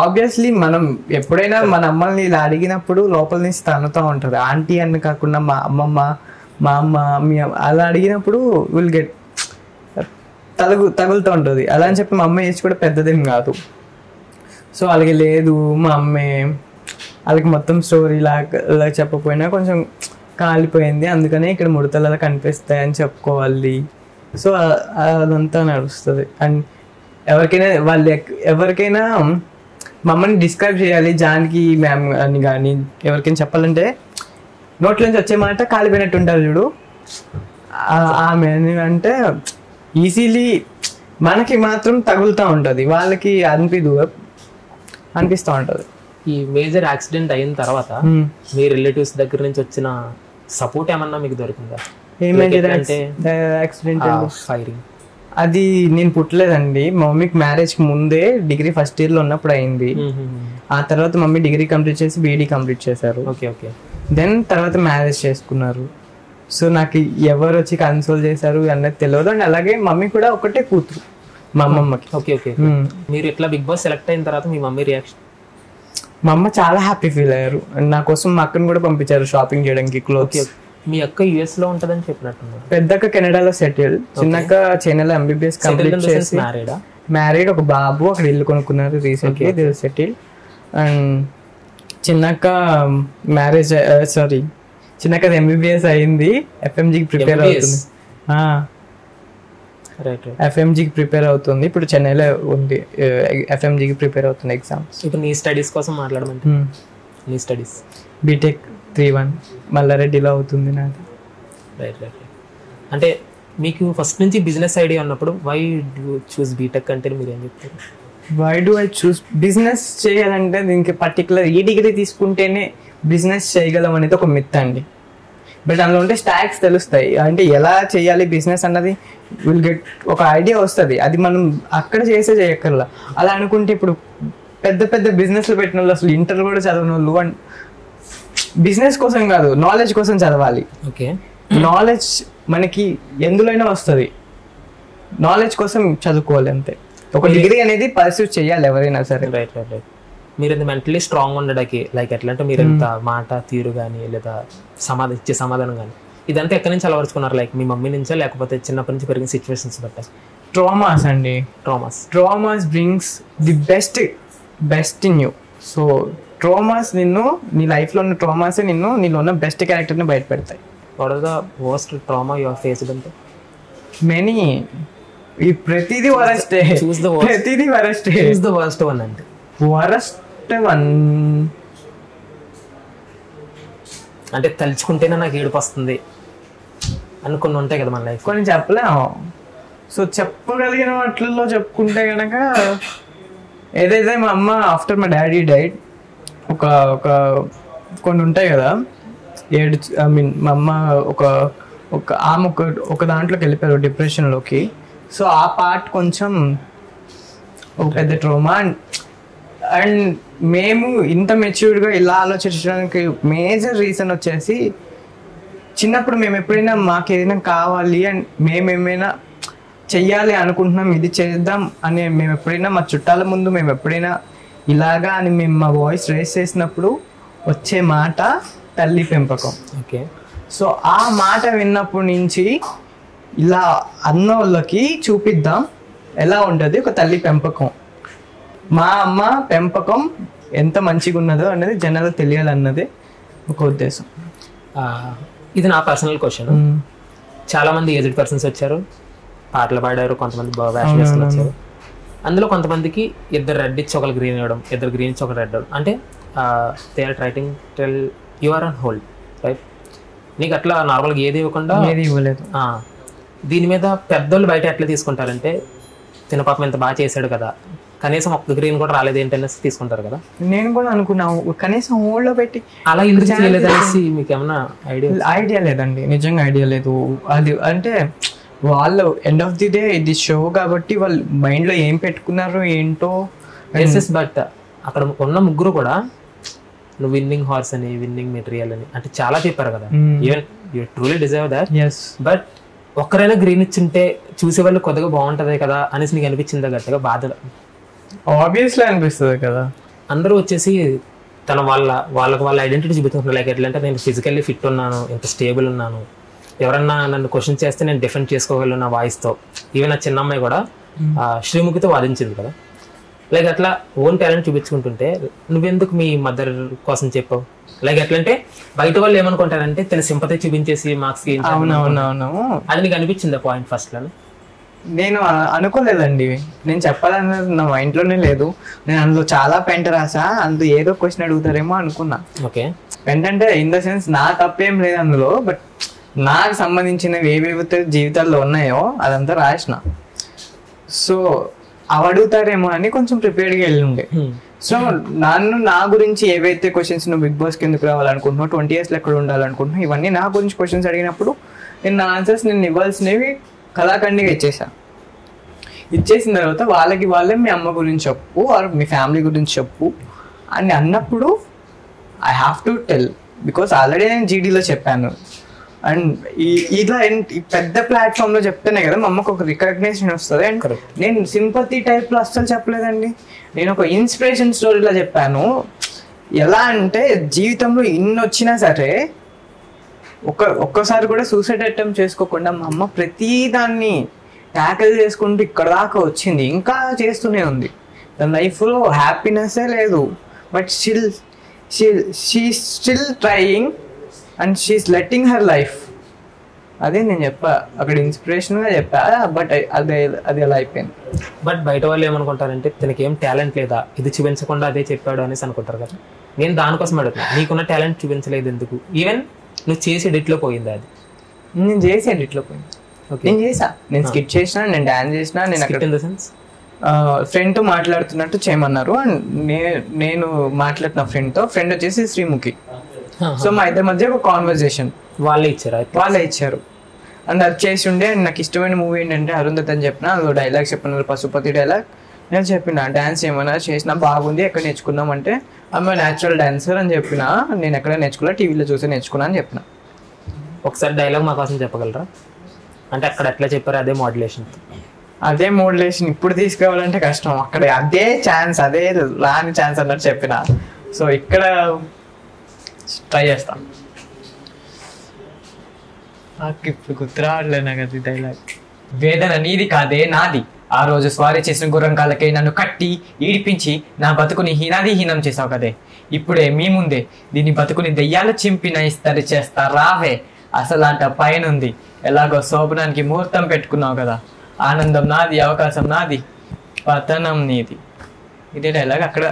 ఆబ్వియస్లీ మనం ఎప్పుడైనా మన అమ్మల్ని ఇలా అడిగినప్పుడు లోపల నుంచి తన్నుతూ ఉంటుంది. ఆంటీ అని కాకుండా మా అమ్మమ్మ, మా అమ్మ, అలా అడిగినప్పుడు విల్ గెట్ తగులుతూ ఉంటుంది. అలా అని చెప్పి మా అమ్మ ఏజ్ కూడా పెద్దదేం కాదు. సో అలాగే లేదు, మా అమ్మే వాళ్ళకి మొత్తం స్టోరీ ఇలా చెప్పకపోయినా కొంచెం కాలిపోయింది, అందుకనే ఇక్కడ ముడతలు అలా కనిపిస్తాయని చెప్పుకోవాలి. సో అదంతా నడుస్తుంది. అండ్ ఎవరికైనా మమ్మల్ని డిస్క్రైబ్ చేయాలి జానకి మ్యామ్ అని కానీ ఎవరికైనా చెప్పాలంటే నోట్ల నుంచి వచ్చే మాట కాలిపోయినట్టు ఉంటారు చూడు, ఆమె అంటే ఈజీలీ మనకి మాత్రం తగులుతూ ఉంటుంది, వాళ్ళకి అనిపిస్తూ ఉంటుంది. ఈ మేజర్ యాక్సిడెంట్ అయిన తర్వాత మీ రిలేటివ్స్ దగ్గర నుంచి వచ్చిన సపోర్ట్ ఏమన్నా మీకు దొరికిందా? యాక్సిడెంట్ ఫైరింగ్ అది నేను పుట్టలేదండి, మా మమ్మీకి మ్యారేజ్కి ముందే డిగ్రీ ఫస్ట్ ఇయర్లో ఉన్నప్పుడు అయింది. ఆ తర్వాత మమ్మీ డిగ్రీ కంప్లీట్ చేసి బీఈడీ కంప్లీట్ చేశారు. Okay okay. దెన్ తర్వాత మ్యారేజ్ చేసుకున్నారు. సో నాకు ఎవరు వచ్చి కన్సోల్ చేశారు అన్నది తెలియదు. అండ్ అలాగే మమ్మీ కూడా ఒకటే కూతురు మా అమ్మమ్మకి. Okay okay. మీరు ఇట్లా బిగ్ బాస్ సెలెక్ట్ అయిన తర్వాత మీ మమ్మీ రియాక్షన్? మా అమ్మ చాలా హ్యాపీ ఫీల్ అయ్యారు. నా కోసం మా అక్కను కూడా పంపించారు షాపింగ్ చేయడానికి క్లోత్స్. మీ అక్క యుఎస్ లో ఉంటదని చెప్పినట్టున్నారు. పెద్దక్క కెనడాలో సెటిల్, చిన్నక్క చైనాలో ఎంబీబీఎస్ కంప్లీట్ చేసి మ్యారీడ్, ఒక బాబు, అక్కడ ఇల్లు కొనుక్కున్నారు రీసెంట్లీ, దే సెటిల్. అండ్ చిన్నక్క చిన్నక్క ఎంబీబీఎస్ అయింది, ఎఫ్ఎంజీకి ప్రిపేర్ అవుతుంది. ఎఫ్ఎంజీకి ప్రిపేర్ అవుతుంది, ఇప్పుడు చెన్నైలో ఉంది, ఎఫ్ఎంజీకి ప్రిపేర్ అవుతుంది ఎగ్జామ్స్. ఇప్పుడు నీ స్టడీస్ కోసం మాట్లాడమంటే నీ స్టడీస్ బీటెక్ 3-1 మల్లారెడ్డిలో అవుతుంది నాది. Right right. అంటే మీకు ఫస్ట్ నుంచి బిజినెస్ ఐడియా ఉన్నప్పుడు వై డూ చూస్ బీటెక్ అంటే మీరు ఏం చెప్తారు? Why do I choose business చేయాలంటే దీనికి పర్టికులర్ ఈ డిగ్రీ తీసుకుంటేనే బిజినెస్ చేయగలం అనేది ఒక మిత్ అండి. బట్ అందులో ఉంటే స్టాక్స్ తెలుస్తాయి, అంటే ఎలా చేయాలి బిజినెస్ అన్నది విల్ గెట్ ఒక ఐడియా వస్తుంది. అది మనం అక్కడ చేయక్కర్లా. అలా అనుకుంటే ఇప్పుడు పెద్ద పెద్ద బిజినెస్లు పెట్టిన వాళ్ళు అసలు ఇంటర్ కూడా చదవని వాళ్ళు, అండ్ బిజినెస్ కోసం కాదు నాలెడ్జ్ కోసం చదవాలి. ఓకే, నాలెడ్జ్ మనకి ఎందులోనైనా వస్తుంది, నాలెడ్జ్ కోసం చదువుకోవాలి అంతే. ఒక డిగ్రీ అనేది పర్సూ చేయాలి ఎవరైనా సరే. Right right right. మీరు ఎంత మెంటలీ స్ట్రాంగ్ ఉండడానికి లైక్ ఎట్లా అంటే మీరు ఎంత మాట తీరు కానీ లేదా ఇచ్చే సమాధానం కానీ ఇదంతా ఎక్కడి నుంచి అలవరుచుకున్నారు? లైక్ మీ మమ్మీ నుంచే లేకపోతే చిన్నప్పటి నుంచి పెరిగిన సిచ్యువేషన్స్ బట్టి? ట్రామాస్ అండి. Traumas brings the best in you. So traumas నీ లైఫ్లో ఉన్న ట్రామాసే నీలో ఉన్న బెస్ట్ క్యారెక్టర్ని బయట పెడతాయి. What are the worst trauma you have faced? అంటే మెనీ, ఈ ప్రతిదీ వరస్టే. ప్రతిదీ వరస్టే. చూస్ ద వర్స్ట్ వన్ అంటే వరస్ట్ వన్ అంటే తలుచుకుంటేనే నాకు ఏడుపు వస్తుంది అని కొన్ని ఉంటాయి కదా మన లైఫ్. కొన్ని చెప్పలేము. సో చెప్పగలిగిన వాటిల్లో చెప్పుకుంటే కనుక ఏదైతే మా అమ్మ ఆఫ్టర్ మై డాడీ డైడ్ ఒక కొన్ని ఉంటాయి కదా, మా అమ్మ ఆమె ఒక దాంట్లోకి వెళ్ళిపోయారు, డిప్రెషన్లోకి. సో ఆ పార్ట్ కొంచెం ఒక పెద్ద ట్రోమా. అండ్ మేము ఇంత మెచ్యూర్డ్గా ఇలా ఆలోచించడానికి మేజర్ రీజన్ వచ్చేసి చిన్నప్పుడు మేము ఎప్పుడైనా మాకు ఏదైనా కావాలి అండ్ మేమేమైనా చెయ్యాలి అనుకుంటున్నాం, ఇది చేద్దాం అని మేము ఎప్పుడైనా మా చుట్టాల ముందు మేము ఎప్పుడైనా ఇలాగా అని మేము మా వాయిస్ రేస్ చేసినప్పుడు వచ్చే మాట తల్లి పెంపకం. ఓకే. సో ఆ మాట విన్నప్పటి నుంచి ఇలా అన్నోళ్ళకి చూపిద్దాం ఎలా ఉంటుంది ఒక తల్లి పెంపకం, మా అమ్మ పెంపకం ఎంత మంచిగా ఉన్నదో అనేది జనాలకు తెలియాలన్నదే ఒక ఉద్దేశం. ఇది నా పర్సనల్ క్వశ్చన్. చాలా మంది ఏజ్డ్ పర్సన్స్ వచ్చారు, పాటలు పాడారు, కొంతమంది వేషం వేసుకుని వచ్చారు. అందులో కొంతమందికి ఇద్దరు రెడ్ ఇచ్చి ఒకరు గ్రీన్ ఇవ్వడం, ఇద్దరు గ్రీన్ ఇచ్చి ఒకరు రెడ్ ఇవ్వడం, అంటే they are trying tell you are on hold, right? నీకు అట్లా నార్మల్గా ఏది ఇవ్వకుండా ఏది ఇవ్వలేదు. దీని మీద పెద్దోళ్ళు బయట ఎట్లా తీసుకుంటారంటే తిన పాపం ఎంత బాగా చేశాడు కదా, కనీసం ఒక్క గ్రీన్ కూడా రాలేదు ఏంటనేసి తీసుకుంటారు కదా. నేను కూడా అనుకున్నాను కనీసం హోల్డ్లో పెట్టి అలా ఎందుకు చేయలేదు అనేసి మీకు ఏమన్నా ఐడియా లేదండి, నిజంగా ఐడియా లేదు. అది అంటే వాళ్ళు ఎండ్ ఆఫ్ ది డే ఇది షో కాబట్టి వాళ్ళు మైండ్లో ఏం పెట్టుకున్నారు ఏంటో. బట్ అక్కడ ఉన్న ముగ్గురు కూడా నువ్వు విన్నింగ్ హార్స్ అని, విన్నింగ్ మెటీరియల్ అని అంటే చాలా చెప్పారు కదా. Even you truly deserve that. But ఒక్కరైనా గ్రీన్ ఇచ్చింటే చూసే వాళ్ళు కొద్దిగా బాగుంటది కదా అనేసి నీకు అనిపించిందా గట్టిగా? బాధ ఆబ్వియస్లీ అనిపిస్తుంది కదా. అందరూ వచ్చేసి తన వాళ్ళ ఐడెంటిటీ చూపుతున్నారు. లైక్ ఎట్లా అంటే నేను ఫిజికల్లీ ఫిట్ ఉన్నాను, ఎంత స్టేబుల్ ఉన్నాను, ఎవరన్నా నన్ను క్వశ్చన్ చేస్తే నేను డిఫెండ్ చేసుకోగలను నా వాయిస్తో. ఈవెన్ నా చిన్న అమ్మాయి కూడా శ్రీముఖితో వాదించింది కదా. లైక్ అట్లా ఓన్ టాలెంట్ చూపించుకుంటుంటే నువ్వెందుకు మీ మదర్ కోసం చెప్పావు? లైక్ ఎట్లా అంటే బయట వాళ్ళు ఏమనుకుంటారంటే తన సింపతి చూపించేసి మార్క్స్ అవునవునవును అది నీకు అనిపించింది పాయింట్ ఫస్ట్ లో? నేను అనుకోలేదండి. నేను చెప్పాలన్నది నా మైండ్లోనే లేదు. నేను అందులో చాలా పెంట రాసా, అందులో ఏదో క్వశ్చన్ అడుగుతారేమో అనుకున్నా. ఓకే, పెంట అంటే ఇన్ ద సెన్స్ నా తప్పేం లేదు అందులో, బట్ నాకు సంబంధించినవి ఏవేవైతే జీవితాల్లో ఉన్నాయో అదంతా రాసిన. సో అవి అడుగుతారేమో అని కొంచెం ప్రిపేర్డ్గా వెళ్ళి ఉండే. సో నా గురించి ఏవైతే క్వశ్చన్స్ నువ్వు బిగ్ బాస్కి ఎందుకు రావాలనుకుంటున్నావు, 20 years ఎక్కడ ఉండాలనుకుంటున్నావు, ఇవన్నీ నా గురించి క్వశ్చన్స్ అడిగినప్పుడు నేను నా ఆన్సర్స్ నేను ఇవ్వాల్సినవి కళాఖండిగా ఇచ్చేసిన తర్వాత వాళ్ళే మీ అమ్మ గురించి చెప్పు ఆర్ మీ ఫ్యామిలీ గురించి చెప్పు అని అన్నప్పుడు I have to tell, because already నేను జీడీలో చెప్పాను. అండ్ ఇలా పెద్ద ప్లాట్ఫామ్లో చెప్తేనే కదా మా అమ్మకు ఒక రికగ్నేషన్ వస్తుంది. అండ్ నేను సింపతి టైప్లో అస్సలు చెప్పలేదండి, నేను ఒక ఇన్స్పిరేషన్ స్టోరీలో చెప్పాను. ఎలా అంటే జీవితంలో ఇన్ని వచ్చినా సరే ఒక్కసారి కూడా సూసైడ్ అటెంప్ట్ చేసుకోకుండా మా అమ్మ ప్రతి దాన్ని ట్యాకిల్ చేసుకుంటూ ఇక్కడ దాకా వచ్చింది, ఇంకా చేస్తూనే ఉంది. తన లైఫ్లో హ్యాపీనెస్సే లేదు, but she still trying and she's letting her life. అదే నేను చెప్పా అక్కడ, ఇన్స్పిరేషన్గా చెప్పా. బట్ అది అలా అయిపోయింది. బట్ బయట వాళ్ళు ఏమనుకుంటారంటే తనకి ఏం టాలెంట్ లేదా, ఇది చూపించకుండా అదే చెప్పాడు అనేసి అనుకుంటారు కదా. నేను దానికోసం అడుగుతున్నా, నీకున్న టాలెంట్ చూపించలేదు ఎందుకు? ఈవెన్ నువ్వు చేసి ఎడిట్లో పోయింది అది? నేను చేసి ఎడిట్లో పోయింది. నేను చేసా, నేను స్కిట్ చేసిన, నేను డాన్స్ చేసిన. నేను అక్కడ ఇన్ ద సెన్స్ ఫ్రెండ్తో మాట్లాడుతున్నట్టు చేయమన్నారు అండ్ నేను మాట్లాడుతున్న ఫ్రెండ్ వచ్చేసి శ్రీముఖి. సో మా ఇద్దరి మధ్య ఒక కాన్వర్జేషన్ వాళ్ళే ఇచ్చారు అండ్ అది చేసి ఉండే. అండ్ నాకు ఇష్టమైన మూవీ ఏంటంటే అరుంధతి అని చెప్పిన, అందులో డైలాగ్ చెప్పిన పశుపతి డైలాగ్ నేను చెప్పిన. డాన్స్ ఏమైనా చేసినా బాగుంది, ఎక్కడ నేర్చుకున్నాం అంటే ఆమె న్యాచురల్ డాన్సర్ అని చెప్పిన. నేను ఎక్కడ నేర్చుకున్నా, టీవీలో చూసి నేర్చుకున్నా అని చెప్పిన. ఒకసారి డైలాగ్ మా కోసం చెప్పగలరా? అంటే అక్కడ ఎట్లా చెప్పారు? అదే మోడ్యులేషన్ ఇప్పుడు తీసుకురావాలంటే కష్టం. అక్కడ అదే ఛాన్స్, అదే రాని ఛాన్స్ అన్నట్టు చెప్పిన. సో ఇక్కడ ట్రై చేస్తాను. నాకు ఇప్పుడు గుర్తురావట్లేదు కదా డైలాగ్. వేదన నీది కాదే నాది, ఆ రోజు స్వారీ చేసిన గుర్రం కాళ్ళకే నన్ను కట్టి ఈడిపించి నా బతుకుని హీనం చేసావు కదే. ఇప్పుడే మీ ముందే దీన్ని బతుకుని దెయ్యాలు చింపిన ఇస్తరి చేస్తా రావే. అసలు అంట పైనుంది, ఎలాగో శోభనానికి ముహూర్తం పెట్టుకున్నావు కదా. ఆనందం నాది, అవకాశం నాది, పతనం నీది. ఇదే డైలాగ్. అక్కడ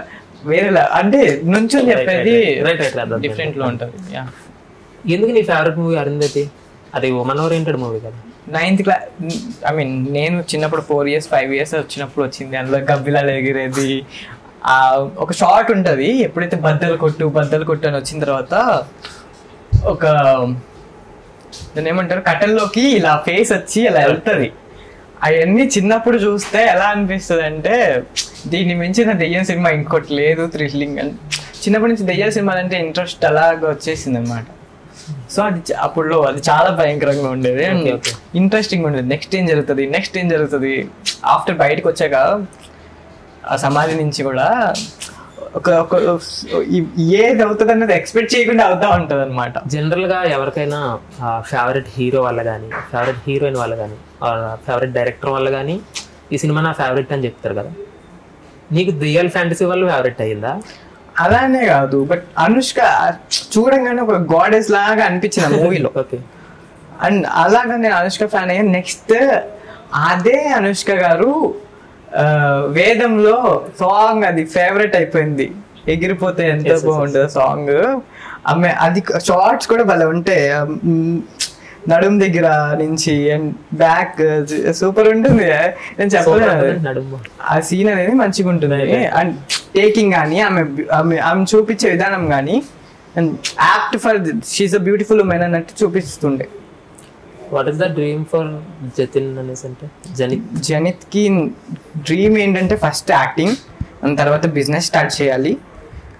వేరేలా అంటే నుంచొని చెప్పేది డిఫరెంట్ లో ఉంటుంది. ఎందుకు నీ ఫేవరెట్ మూవీ అరుంధతి? అది ఉమెన్ ఓరియంటెడ్ మూవీ కదా. 9th క్లాస్, ఐ మీన్ నేను చిన్నప్పుడు 4 years 5 years వచ్చినప్పుడు వచ్చింది. అందులో గబ్బిలాలు ఎగిరేది ఒక షార్ట్ ఉంటుంది. ఎప్పుడైతే బద్దలు కొట్టు అని వచ్చిన తర్వాత ఒక దాన్ని ఏమంటారు, కట్టెల్లోకి ఇలా ఫేస్ వచ్చి అలా వెళ్తుంది. అవన్నీ చిన్నప్పుడు చూస్తే ఎలా అనిపిస్తుంది అంటే దీన్ని మించిన దెయ్యం సినిమా ఇంకోటి లేదు, థ్రిల్లింగ్ అని. చిన్నప్పటి నుంచి దెయ్యాల సినిమాలు అంటే ఇంట్రెస్ట్ అలాగా వచ్చేసింది అనమాట. సో అది అప్పుడు అది చాలా భయంకరంగా ఉండేది, ఇంట్రెస్టింగ్ ఉండేది. నెక్స్ట్ ఏం జరుగుతుంది ఆఫ్టర్ బయటకు వచ్చాక ఆ సమాధి నుంచి కూడా ఏది అవుతుంది అన్నది ఎక్స్పెక్ట్ చేయకుండా అవుతా ఉంటుంది అనమాట. జనరల్గా ఎవరికైనా ఫేవరెట్ హీరో వల్ల కానీ, ఫేవరెట్ హీరోయిన్ వల్ల కానీ, ఫేవరెట్ డైరెక్టర్ వల్ల కానీ ఈ సినిమా నా ఫేవరెట్ అని చెప్తారు కదా. నీకు రియల్ ఫ్యాంటసీ వల్ల ఫేవరెట్ అయ్యిందా? అలానే కాదు, బట్ అనుష్క చూడంగానే ఒక గాడెస్ లాగా అనిపించింది మూవీలో. ఓకే. అండ్ అలాగా నేను అనుష్క ఫ్యాన్ అయ్యాను. నెక్స్ట్ అదే అనుష్క గారు వేదంలో సాంగ్, అది ఫేవరెట్ అయిపోయింది. ఎగిరిపోతే ఎంత బాగుంటుంది సాంగ్. ఆమె అది షార్ట్స్ కూడా భలే ఉంటాయి, నడుము దగ్గర నుంచి అండ్ బ్యాక్ సూపర్ ఉంటుంది. నేను చెప్పలేదు, ఆ సీన్ అనేది మంచిగా ఉంటుంది. అండ్ టేకింగ్ కానీ ఆమె చూపించే విధానం కానీ and act for she is a beautiful woman అన్నట్టు చూపిస్తుండే. What is the dream for Jatin అనేసి అంటే జనిత్కి డ్రీమ్ ఏంటంటే ఫస్ట్ యాక్టింగ్ అండ్ తర్వాత బిజినెస్ స్టార్ట్ చేయాలి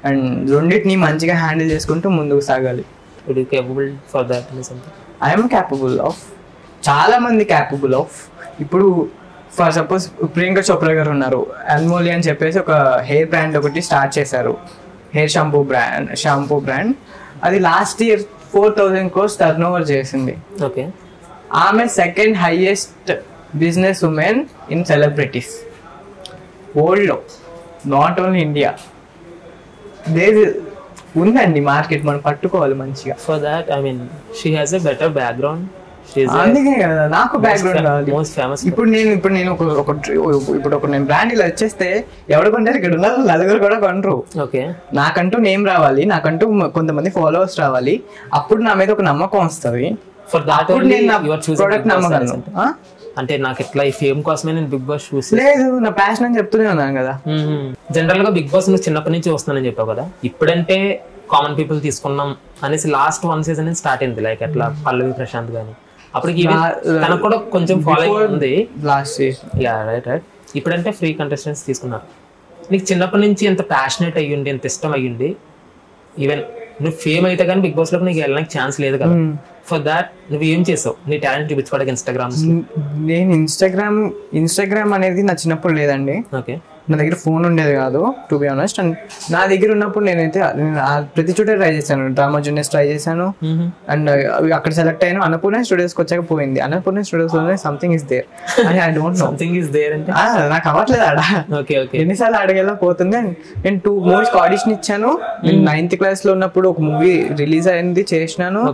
అండ్ రెండింటిని మంచిగా హ్యాండిల్ చేసుకుంటూ ముందుకు సాగాలి. కేపబుల్ ఫర్ దట్ అనేసి అంటే ఐఎమ్ క్యాపబుల్ ఆఫ్, చాలా మంది క్యాపబుల్ ఆఫ్. ఇప్పుడు ఫర్ సపోజ్ ప్రియాంక చోప్రా గారు ఉన్నారు, అన్మోలి అని చెప్పేసి ఒక హెయిర్ బ్రాండ్ ఒకటి స్టార్ట్ చేశారు, హెయిర్ షాంపూ బ్రాండ్. అది last year 4,000 crores turn over చేసింది. ఓకే. ఆమె second highest business women in celebrities వరల్డ్లో, నాట్ ఓన్లీ ఇండియా. ఉందండి మార్కెట్, మనం పట్టుకోవాలి మంచిగా. For that I mean she has a better background అందుకే కదా నాకు బ్యాక్గ్రౌండ్ కావాలి. Most famous. ఇప్పుడు నేను ఒక నేను బ్రాండ్ ఇలా వచ్చేస్తే ఎవరు కొంటారు? ఇక్కడ ఉన్న నలుగురు కూడా కొనరు. ఓకే, నాకంటూ నేమ్ రావాలి, నాకంటూ కొంతమంది ఫాలోవర్స్ రావాలి, అప్పుడు నా మీద ఒక నమ్మకం వస్తుంది. ఫర్ దాట్ నేను నా ప్రోడక్ట్ నమ్మగలను. అంటే నాకు ఇట్లా ఈ ఫేమ్ కోసమే నేను బిగ్ బాస్ చూసి లేదు, నా ప్యాషన్ అని చెప్తూనే ఉన్నాను కదా. జనరల్ గా బిగ్ బాస్ నువ్వు చిన్నప్పటి నుంచి వస్తున్నానని చెప్పావు కదా, ఇప్పుడంటే కామన్ పీపుల్ తీసుకున్నాం అనేసి లాస్ట్ 1 సీజన్ స్టార్ట్ అయింది. లైక్ అట్లా పల్లవి ప్రశాంత్ గాని అప్పటికి తనకు కూడా కొంచెం ఫాలోయింగ్ ఉంది లాస్ట్ సీజన్. Yeah right. ఇప్పుడంటే ఫ్రీ కంటెస్టెంట్స్ తీసుకున్నారు. నీకు చిన్నప్పటి నుంచి ఎంత ప్యాషనెట్ అయ్యుండి, ఎంత ఇష్టం అయ్యుండి, ఈవెన్ నువ్వు ఫేమ్ అయితే కానీ బిగ్ బాస్ లోకి నీకు వెళ్ళడానికి ఛాన్స్ లేదు కదా. ఫర్ దాట్ నువ్వు ఏం చేసావు నీ టాలెంట్ చూపించుకోవడానికి ఇన్స్టాగ్రామ్? నేను ఇన్స్టాగ్రామ్ అనేది నా చిన్నప్పుడు లేదండి. ఓకే, నా దగ్గర ఫోన్ ఉండేది కాదు టు బి ఆనెస్ట్. అండ్ నా దగ్గర ఉన్నప్పుడు నేను ప్రతి చోట ట్రై చేశాను. డ్రామా జూనియర్స్ ట్రై చేశాను అండ్ అక్కడ సెలెక్ట్ అయ్యాను. అన్నపూర్ణ స్టూడియోస్కి వచ్చాక పోయింది. అన్నపూర్ణ స్టూడియోస్ లోనే సంథింగ్ ఇస్ దేర్ అని I don't know. Something is there అంటే నాకు అవ్వట్లేదు ఆడ. ఓకే ఓకే, ఎన్నిసార్లు అడగేలా పోతుంది. అండ్ నేను 2 మూవీస్ ఆడిషన్ ఇచ్చాను. నేను 9th క్లాస్ లో ఉన్నప్పుడు ఒక మూవీ రిలీజ్ అయింది, చేసినాను.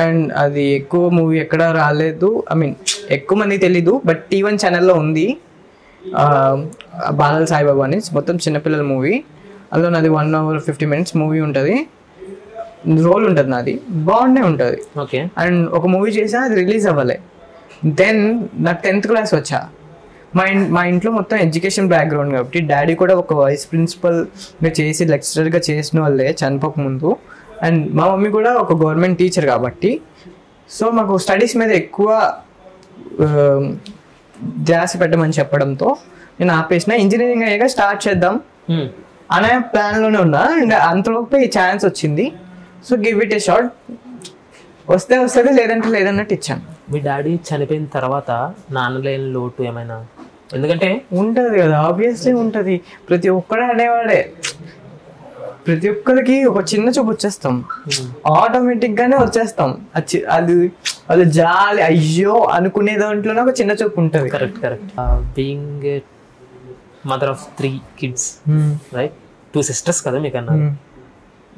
అండ్ అది ఎక్కువ మూవీ ఎక్కడ రాలేదు, ఐ మీన్ ఎక్కువ మంది తెలీదు, బట్ T1 ఛానల్లో ఉంది. బాలల సాయిబాబా అని మొత్తం చిన్నపిల్లల మూవీ. అందులో నాది 1 hour 50 minutes మూవీ ఉంటుంది, రోల్ ఉంటుంది నాది, బాగుండే ఉంటుంది. ఓకే, అండ్ ఒక మూవీ చేసా, అది రిలీజ్ అవ్వలే. దెన్ నాకు 10th క్లాస్ వచ్చా. మా ఇంట్లో మొత్తం ఎడ్యుకేషన్ బ్యాక్గ్రౌండ్ కాబట్టి డాడీ కూడా ఒక వైస్ ప్రిన్సిపల్గా చేసి లెక్చరర్గా చేసిన వాళ్ళే చనిపోక ముందు. అండ్ మా మమ్మీ కూడా ఒక గవర్నమెంట్ టీచర్ కాబట్టి సో మాకు స్టడీస్ మీద ఎక్కువ ధ్యాస పెట్టమని చెప్పడంతో నేను ఆపేసిన. ఇంజనీరింగ్ అయ్యాక స్టార్ట్ చేద్దాం అనే ప్లాన్లోనే ఉన్నా. అండ్ అంతలోపు ఈ ఛాన్స్ వచ్చింది. So give it A shot, వస్తే వస్తుంది, లేదంటే లేదన్నట్టు ఇచ్చాను. మీ డాడీ చనిపోయిన తర్వాత నాన్న లేని లోటు ఏమైనా? ఎందుకంటే ఉంటుంది కదా, ఆబ్వియస్లీ ఉంటుంది. ప్రతి ఒక్కడే అనేవాడే, ప్రతి ఒక్కరికి ఒక చిన్న చూపు వచ్చేస్తాం, ఆటోమేటిక్ గానే వచ్చేస్తాం. అది జాలి అయ్యో అనుకునే దాంట్లోనే ఒక చిన్న చూపు ఉంటుంది. Correct correct. Being mother of 3 kids, right, 2 sisters కదా మీకు అన్నారు.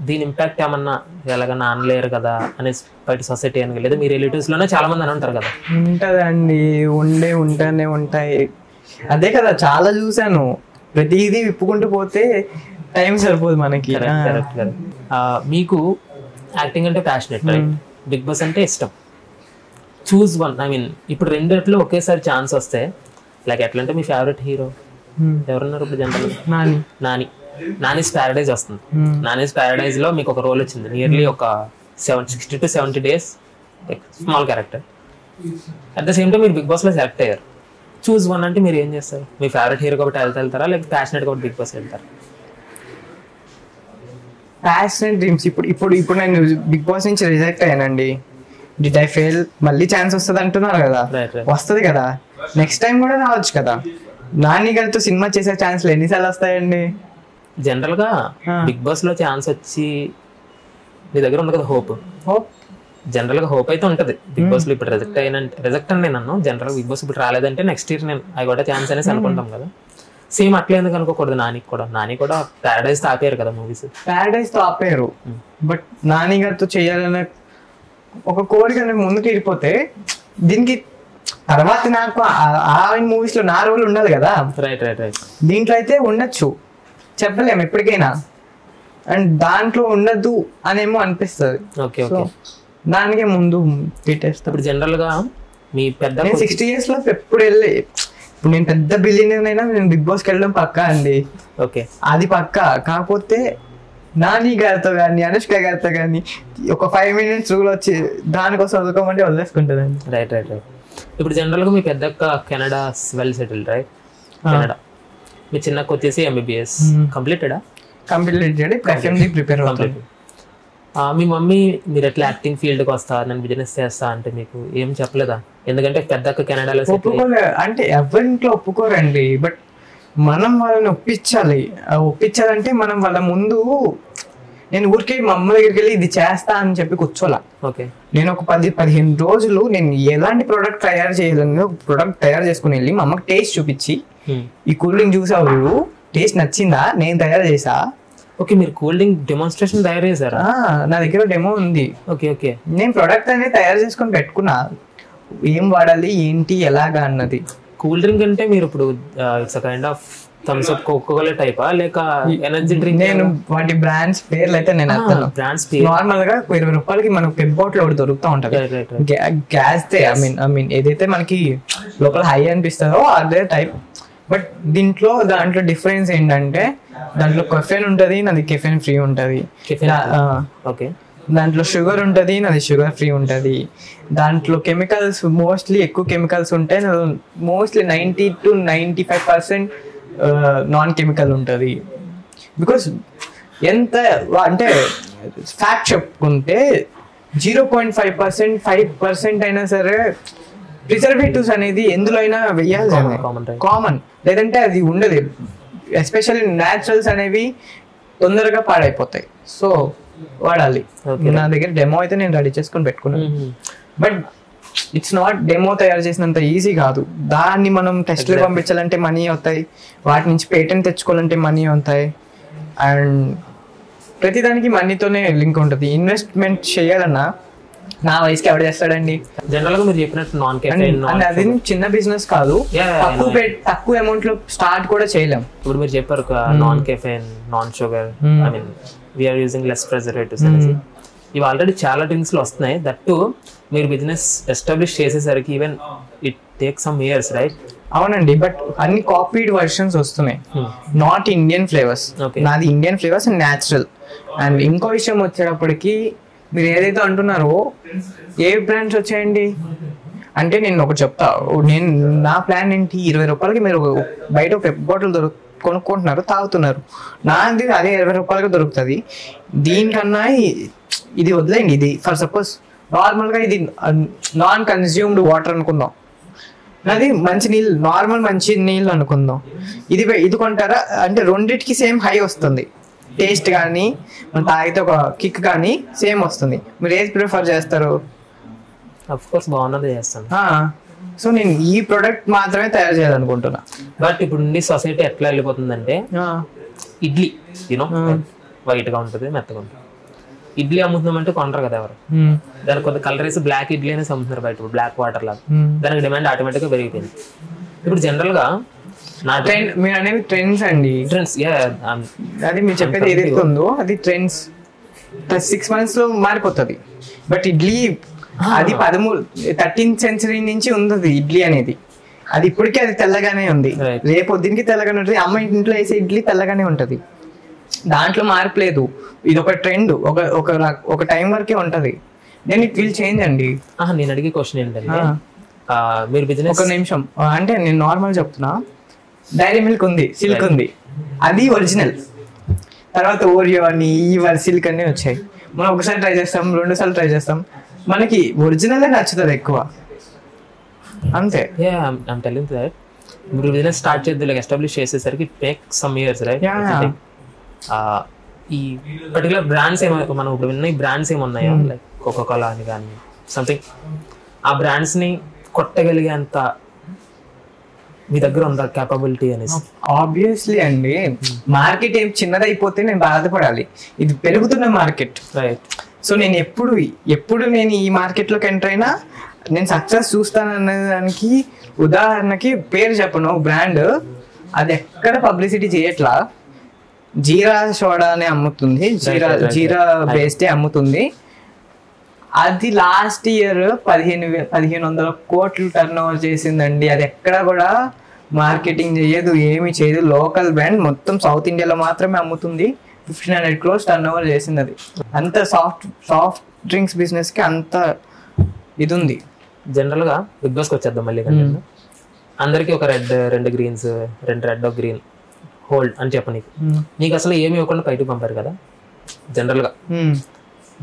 దీని ఇంపాక్ట్ ఏమన్నా ఎలాగన్నా అనలేరు కదా అనేసి బయట సొసైటీ అని, లేదా మీ రిలేటివ్స్ లోనే చాలా మంది అని ఉంటారు కదా? ఉంటదండి, ఉంటానే ఉంటాయి. అదే కదా చాలా చూసాను. ప్రతిదీ విప్పుకుంటూ పోతే టైం సరిపోదు మనకి. మీకు యాక్టింగ్ అంటే ప్యాషనెట్, రైట్, బిగ్ బాస్ అంటే ఇష్టం. చూస్ వన్, ఐ మీన్ ఇప్పుడు రెండిట్లో ఒకేసారి ఛాన్స్ వస్తే లైక్ ఎట్లా అంటే మీ ఫేవరెట్ హీరో ఎవరున్నారు ఇప్పుడు జనరల్? నానీస్ ప్యారడైజ్ వస్తుంది. నానీస్ ప్యారడైజ్ లో మీకు ఒక రోల్ వచ్చింది, నియర్లీ ఒక 60 to 70 days, small character. At the same time మీరు బిగ్ బాస్ లో సెలెక్ట్ అయ్యారు. చూస్ వన్ అంటే మీరు ఏం చేస్తారు? మీ ఫేవరెట్ హీరో కాబట్టి వెళ్తారా, లేకపోతే ప్యాషనెట్ కాబట్టి బిగ్ బాస్ వెళ్తారా? Passionate dreams. ఇప్పుడు నేను బిగ్ బాస్ నుంచి రిజెక్ట్ అయ్యానండి. Did I fail? మళ్ళీ ఛాన్స్ వస్తుంది అంటున్నారు కదా, వస్తుంది కదా, నెక్స్ట్ టైం కూడా రావచ్చు కదా. నాని గారితో సినిమా చేసే ఛాన్స్లు ఎన్నిసార్లు వస్తాయండి? జనరల్ గా బిగ్ బాస్ లో ఛాన్స్ వచ్చి నీ దగ్గర ఉంది కదా హోప్. జనరల్ గా హోప్ అయితే ఉంటది బిగ్ బాస్ లో. ఇప్పుడు రిజెక్ట్ అని నన్ను జనరల్ బిగ్ బాస్ ఇప్పుడు రాలేదంటే నెక్స్ట్ ఇయర్ నేను ఐ గోట్ ఛాన్స్ అనేసి అనుకుంటాం కదా. సేమ్ అట్లా ఎందుకు అనుకోకూడదు? నాని కూడా ప్యారడైజ్ తో ఆపారు కదా మూవీస్. ప్యారడైజ్ తో ఆపారు, బట్ నాని గారితో చేయాలనే ఒక కోరిక ముందుకు వెళ్ళిపోతే దీనికి తర్వాత నాకు ఆ మూవీస్ లో నా రోల్ ఉండాలి కదా. Right right right. దీంట్లో అయితే ఉండొచ్చు, చెప్పలేము ఎప్పటికైనా. అండ్ దాంట్లో ఉండద్దు అనేమో అనిపిస్తుంది. ఓకే ఓకే, దానికే ముందు పెట్టేస్తా. ఇప్పుడు జనరల్ గా మీ పెద్ద 60 years లో ఎప్పుడు వెళ్ళి, ఇప్పుడు నేను పెద్ద బిలియనర్ అయినా నేను బిగ్ బాస్కి వెళ్ళడం పక్కా అండి. ఓకే, అది పక్కా. కాకపోతే నాని గారితో కానీ అనుష్క గారితో కానీ ఒక 5 minutes రూల్ వచ్చి దానికోసం వదులుకోమంటే వదిలేసుకుంటుందండి. Right right right. ఇప్పుడు జనరల్ గా మీ పెద్దక్క Canada well settled, right? Canada. మీ చిన్నక్క వచ్చేసి MBBS కంప్లీటెడా? కంప్లీటెడ్. ఇప్పుడు FMD ప్రిపేర్ అవుతుంది. మీ మమ్మీ మీరు ఎట్లా యాక్టింగ్ ఫీల్డ్కి వస్తా, నేను బిజినెస్ చేస్తా అంటే మీకు ఏం చెప్పలేదా? ఎందుకంటే పెద్దక్క కెనడాలో అంటే ఎవరింట్లో ఒప్పుకోరండి, బట్ మనం వాళ్ళని ఒప్పించాలి. ఒప్పించాలంటే మనం వాళ్ళ ముందు, నేను ఊరికే మా అమ్మ దగ్గరికి వెళ్ళి ఇది చేస్తా అని చెప్పి కూర్చోలా. ఓకే, నేను ఒక 10-15 రోజులు నేను ఎలాంటి ప్రోడక్ట్ తయారు చేయాలని ప్రోడక్ట్ తయారు చేసుకుని వెళ్ళి మా అమ్మకి టేస్ట్ చూపించి, ఈ కూల్ డ్రింక్ చూసావు, టేస్ట్ నచ్చిందా, నేను తయారు చేసా. ఓకే, మీరు కూల్ డ్రింక్ డెమోన్స్ట్రేషన్ తయారు చేశారా? నా దగ్గర డెమో ఉంది. ఓకే ఓకే, నేను ప్రోడక్ట్ అనేది తయారు చేసుకొని పెట్టుకున్నా. ఏం వాడాలి ఏంటి ఎలాగా అన్నది. కూల్ డ్రింక్ అంటే మీరు ఇప్పుడు it's kind of Thums Up, Coca Cola టైపా లేక ఎనర్జీ డ్రింక్? నేను వాటి బ్రాండ్స్ పేర్లు అయితే నేను బ్రాండ్స్ నార్మల్ గా 20 రూపాయలకి మనకు పెప్ బాటిల్ ఒకటి దొరుకుతూ ఉంటది. గ్యాస్ ఐ మీన్ ఏదైతే మనకి లోపల హై అనిపిస్తుందో అదే టైప్. బట్ దాంట్లో డిఫరెన్స్ ఏంటంటే దాంట్లో కెఫెన్ ఉంటుంది, నాది కెఫెన్ ఫ్రీ ఉంటుంది. ఓకే. దాంట్లో షుగర్ ఉంటుంది, నాది షుగర్ ఫ్రీ ఉంటుంది. దాంట్లో కెమికల్స్ మోస్ట్లీ ఎక్కువ కెమికల్స్ ఉంటాయి, మోస్ట్లీ 90 to 95% నాన్ కెమికల్ ఉంటుంది. బికాస్ ఎంత అంటే ఫ్యాక్ట్ చెప్పుకుంటే 0.5%, 5% అయినా సరే ప్రిజర్వేటివ్స్ అనేది ఎందులో అయినా వెయ్యాల్సిందే, కామన్. లేదంటే అది ఉండదు. ఎస్పెషల్లీ న్యాచురల్స్ అనేవి తొందరగా పాడైపోతాయి, సో వాడాలి. నా దగ్గర డెమో అయితే నేను రెడీ చేసుకొని పెట్టుకున్నాను. బట్ ఇట్స్ నాట్ డెమో తయారు చేసినంత ఈజీ కాదు. దాన్ని మనం టెస్ట్లు పంపించాలంటే మనీ అవుతాయి, వాటి నుంచి పేటెంట్ తెచ్చుకోవాలంటే మనీ అవుతాయి. అండ్ ప్రతిదానికి మనీతోనే లింక్ ఉంటుంది. ఇన్వెస్ట్మెంట్ చేయాలన్నా నా వయసుకి ఎవరు చేస్తాడండి? జనరల్ గా మీరు చెప్పినట్టు నాన్ కెఫెన్, అది చిన్న బిజినెస్ కాదు, తక్కువ అమౌంట్ లో స్టార్ట్ కూడా చేయలేం. ఇప్పుడు మీరు చెప్పారు non caffeine, non sugar, I mean we're using less preservatives అనేసి. ఇవి ఆల్రెడీ చాలా డ్రింక్స్ లో వస్తున్నాయి. దట్టు మీరు బిజినెస్ ఎస్టాబ్లిష్ చేసేసరికి even it take some years, right? అవునండి, బట్ అన్ని కాపీడ్ వర్షన్స్ వస్తున్నాయి, నాట్ ఇండియన్ ఫ్లేవర్స్. నాది Indian flavours and natural. And ఇంకో విషయం వచ్చేటప్పటికి మీరు ఏదైతే అంటున్నారో ఏ బ్రాండ్స్ వచ్చాయండి అంటే నేను ఒకటి చెప్తా. నా ప్లాన్ ఏంటి, 20 రూపాయలకి మీరు బయట పెప్ బాటిల్ కొనుక్కుంటున్నారు, తాగుతున్నారు. నాది అదే 20 రూపాయలకి దొరుకుతుంది. దీనికన్నా ఇది వదిలేండి. ఇది ఫర్ సపోజ్ నార్మల్గా ఇది నాన్ కన్స్యూమ్డ్ వాటర్ అనుకుందాం, అది మంచి నీళ్ళు, నార్మల్ మంచి నీళ్ళు అనుకుందాం. ఇది కొంటారా అంటే రెండింటికి సేమ్ హై వస్తుంది, టేస్ట్ కానీ మనం తాగితే ఒక కిక్ కానీ సేమ్ వస్తుంది. మీరు ఏది ప్రిఫర్ చేస్తారు? అఫ్ కోర్స్ బాగున్నది చేస్తాను. సో నేను ఈ ప్రోడక్ట్ మాత్రమే తయారు చేయాలనుకుంటున్నా. బట్ ఇప్పుడు సొసైటీ ఎట్లా వెళ్ళిపోతుందంటే ఇడ్లీ యూనో వైట్ గా ఉంటుంది, మెత్తగా ఉంటుంది. ఇడ్లీ అమ్ముతున్నామంటే కొనరు కదా ఎవరు. దానికి కొంత కలర్ వేసి బ్లాక్ ఇడ్లీ అనేసి అమ్ముతున్నారు బయట, బ్లాక్ వాటర్ లాగా. దానికి డిమాండ్ ఆటోమేటిక్ గా పెరిగిపోయింది. ఇప్పుడు జనరల్ గా మీరు అనేది ట్రెండ్స్ అండి. ట్రెండ్స్, అది మీరు చెప్పేది ఏదైతే ఉందో అది ట్రెండ్స్ 6 months లో మారిపోతుంది. బట్ ఇడ్లీ అది 13th century నుంచి ఉంది ఇడ్లీ అనేది. అది ఇప్పటికీ అది తెల్లగానే ఉంది, రేపు పొద్దునికి తెల్లగానే ఉంటుంది. అమ్మ ఇంట్లో వేసే ఇడ్లీ తెల్లగానే ఉంటది, దాంట్లో మార్పు లేదు. ఇది ఒక ట్రెండ్, ఒక టైం వరకే ఉంటది. నేను ఇట్ విల్ చేంజ్ అండి. నేను అడిగే క్వశ్చన్ ఏంటంటే మీరు బిజినెస్, ఒక నిమిషం అంటే నేను నార్మల్ చెప్తున్నా. డైరీ మిల్క్ ఉంది, సిల్క్ ఉంది, అది ఒరిజినల్. తర్వాత ఓరియో అని సిల్క్ అన్ని వచ్చాయి. మనం ఒకసారి ట్రై చేస్తాం, 2 సార్లు ట్రై చేస్తాం, మనకి ఒరిజినల్ నచ్చుతుంది ఎక్కువ, అంతే. మీరు బిజినెస్ స్టార్ట్ చేద్దాం, ఎస్టాబ్లిష్ చేసేసరికి it take some years, right? ఈ పర్టికులర్ బ్రాండ్స్ మనం ఇప్పుడు విన్న బ్రాండ్స్ ఏమున్నాయో లైక్ కోకోకోలా అని కానీ సంథింగ్, ఆ బ్రాండ్స్ ని కొట్టగలిగేంత మీ దగ్గర ఉందా కేపబిలిటీ అనేసి? ఆబ్వియస్లీ అండి. మార్కెట్ ఏం చిన్నదైపోతే నేను బాధపడాలి, ఇది పెరుగుతున్న మార్కెట్, రైట్? సో నేను ఎప్పుడు నేను ఈ మార్కెట్లోకి ఎంటర్ అయినా నేను సక్సెస్ చూస్తాననే దానికి ఉదాహరణకి పేరు చెప్పను, బ్రాండ్ అది ఎక్కడ పబ్లిసిటీ చేయట్లా, జీరా సోడా అనే అమ్ముతుంది, జీరా బేస్డే అమ్ముతుంది. అది లాస్ట్ ఇయర్ 1500 కోట్లు టర్న్ ఓవర్ చేసిందండి. అది ఎక్కడ కూడా మార్కెటింగ్ చేయదు, ఏమి చేయదు. లోకల్ బ్రాండ్ మొత్తం సౌత్ ఇండియాలో మాత్రమే అమ్ముతుంది. 1500 crores టర్న్ ఓవర్ చేసింది. అది అంత సాఫ్ట్ డ్రింక్స్ బిజినెస్ కి అంత ఇది ఉంది. జనరల్ గా బిగ్ బాస్కి వచ్చేద్దాం మళ్ళీ. అందరికి ఒక రెండు గ్రీన్స్, 2 రెడ్ ఒక గ్రీన్ హోల్డ్ అని చెప్పని, నీకు అసలు ఏమి ఇవ్వకుండా బయటకు పంపారు కదా. జనరల్ గా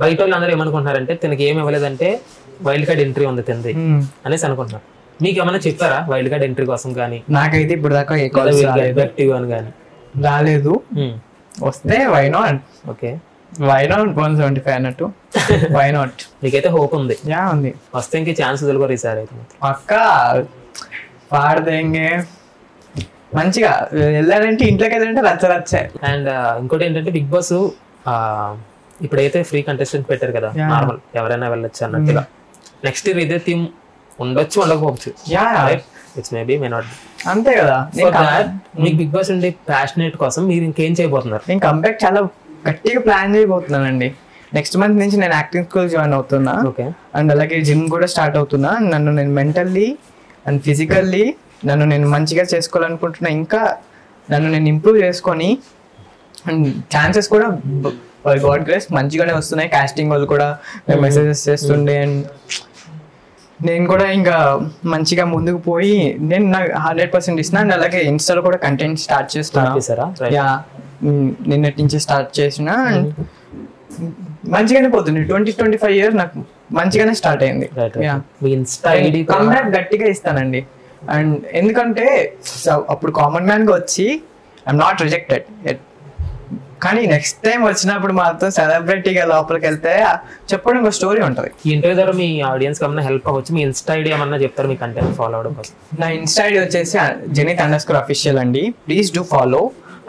బయట వాళ్ళు అందరూ ఏమనుకుంటున్నారంటే తనకి ఏమి ఇవ్వలేదంటే వైల్డ్ కార్డ్ ఎంట్రీ ఉంది తింది అనేసి అనుకుంటున్నారు. మీకు ఏమైనా చెప్పారా వైల్డ్ కార్డ్ ఎంట్రీ కోసం కానీ? నాకైతే ఇప్పుడు దాకా అని కానీ రాలేదు. వస్తే why not? Okay, why not 175 అన్నట్టు, వై నాట్? మీకైతే హోప్ ఉంది? ఉంది. వస్తే ఇంక ఛాన్స్ వదులుకోరు ఈసారి అయితే పక్క పాడదేంగే. మంచిగా వెళ్ళాలంటే ఇంట్లోకి వెళ్ళాలంటే రచ్చ. అండ్ ఇంకోటి ఏంటంటే బిగ్ బాస్ ఇప్పుడైతే ఫ్రీ కంటెస్టెంట్ పెట్టారు కదా, నార్మల్ ఎవరైనా వెళ్ళొచ్చు అన్నట్టుగా. నెక్స్ట్ ఇయర్ ఇదే థీమ్ ఉండొచ్చు, ఉండకపోవచ్చు. Yeah it's maybe may not. అంతే కదా. మీకు బిగ్ బాస్ ఉండే ప్యాషనేట్ కోసం మీరు ఇంకేం చేయబోతున్నారు? నేను కంబ్యాక్ చాలా గట్టిగా ప్లాన్ చేయబోతున్నానండి. నెక్స్ట్ మంత్ నుంచి నేను యాక్టింగ్ స్కూల్ జాయిన్ అవుతున్నా. అండ్ అలాగే జిమ్ కూడా స్టార్ట్ అవుతున్నా. నన్ను నేను మెంటల్లీ అండ్ ఫిజికల్లీ నన్ను నేను మంచిగా చేసుకోవాలనుకుంటున్నా. ఇంకా నన్ను నేను ఇంప్రూవ్ చేసుకొని అండ్ ఛాన్సెస్ కూడా బై గాడ్ గ్రేస్ మంచిగానే వస్తున్నాయి. కాస్టింగ్ వాళ్ళు కూడా మెసేజెస్ చేస్తుండే. అండ్ నేను కూడా ఇంకా మంచిగా ముందుకు పోయి నేను నాకు 100% ఇస్తున్నా. అండ్ అలాగే ఇన్స్టాలో కూడా కంటెంట్ స్టార్ట్ చేస్తున్నా. యా నిన్నటి నుంచి స్టార్ట్ చేసిన. అండ్ మంచిగానే పోతుంది. 20-25 ఇయర్స్ నాకు మంచిగానే స్టార్ట్ అయింది. కంబ్యాక్ గట్టిగా ఇస్తానండి. అండ్ ఎందుకంటే అప్పుడు కామన్ మ్యాన్ గా వచ్చి ఐఎమ్ నాట్ రిజెక్టెడ్, కానీ నెక్స్ట్ టైం వచ్చినప్పుడు మాత్రం సెలబ్రిటీగా లోపలికి వెళ్తే చెప్పడం ఒక స్టోరీ ఉంటుంది. ఈ ఇంటర్వ్యూ ద్వారా మీ ఆడియన్స్ కన్నా హెల్ప్ అవ్వచ్చు. మీ ఇన్స్టా ఐడి ఏమన్నా చెప్తారు మీ కంటెంట్ ఫాలో అవడం కోసం? నా ఇన్స్టా ఐడి వచ్చేసి Janith_official అండి. Please do follow.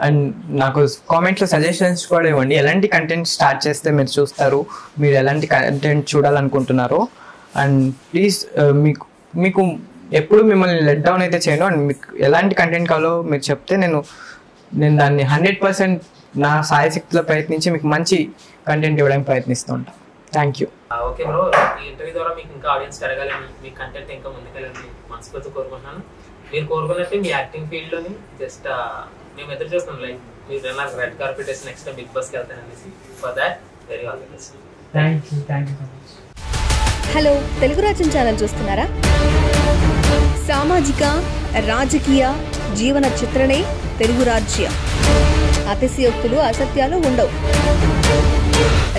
అండ్ నాకు కామెంట్లో సజెషన్స్ కూడా ఇవ్వండి. ఎలాంటి కంటెంట్ స్టార్ట్ చేస్తే మీరు చూస్తారు, మీరు ఎలాంటి కంటెంట్ చూడాలనుకుంటున్నారో. అండ్ ప్లీజ్ మీకు ఎప్పుడు మిమ్మల్ని లెట్ డౌన్ అయితే చేయను. అండ్ మీకు ఎలాంటి కంటెంట్ కావాలో మీరు చెప్తే నేను దాన్ని 100% నా సాయశక్తిలో ప్రయత్నించి మీకు మంచి కంటెంట్ ఇవ్వడానికి ప్రయత్నిస్తూ ఉంటాను. Thank you. ఓకే బ్రో, ఈ ఇంటర్వ్యూ ద్వారా మీకు ఇంకా ఆడియన్స్ పెరగాలని, మీ కంటెంట్ ఇంకా ముందుకెళ్ళాలని మనస్ఫూర్తి కోరుకుంటున్నాను. మీరు కోరుకున్నట్టు మీ యాక్టింగ్ ఫీల్డ్లోని జస్ట్ మేము ఎదురు చూస్తున్నాం. లైక్ మీరు నాకు రెడ్ కార్పెట్ వేసి నెక్స్ట్ బిగ్ బాస్కి వెళ్తాను అనేసి. For that very all the best. Thank you so much. Hello, Telugu రాజ్యం ఛానల్ చూస్తున్నారా? సామాజిక రాజకీయ జీవన చిత్రణే తెలుగు రాజ్యం. అతిశయోక్తులు అసత్యాలు ఉండవు.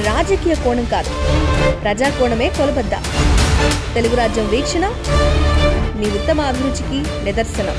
రాజకీయ కోణం కాదు, ప్రజా కోణమే కొలబద్ద. తెలుగు రాజ్యం వీక్షణ మీ ఉత్తమ అభిరుచికి నిదర్శనం.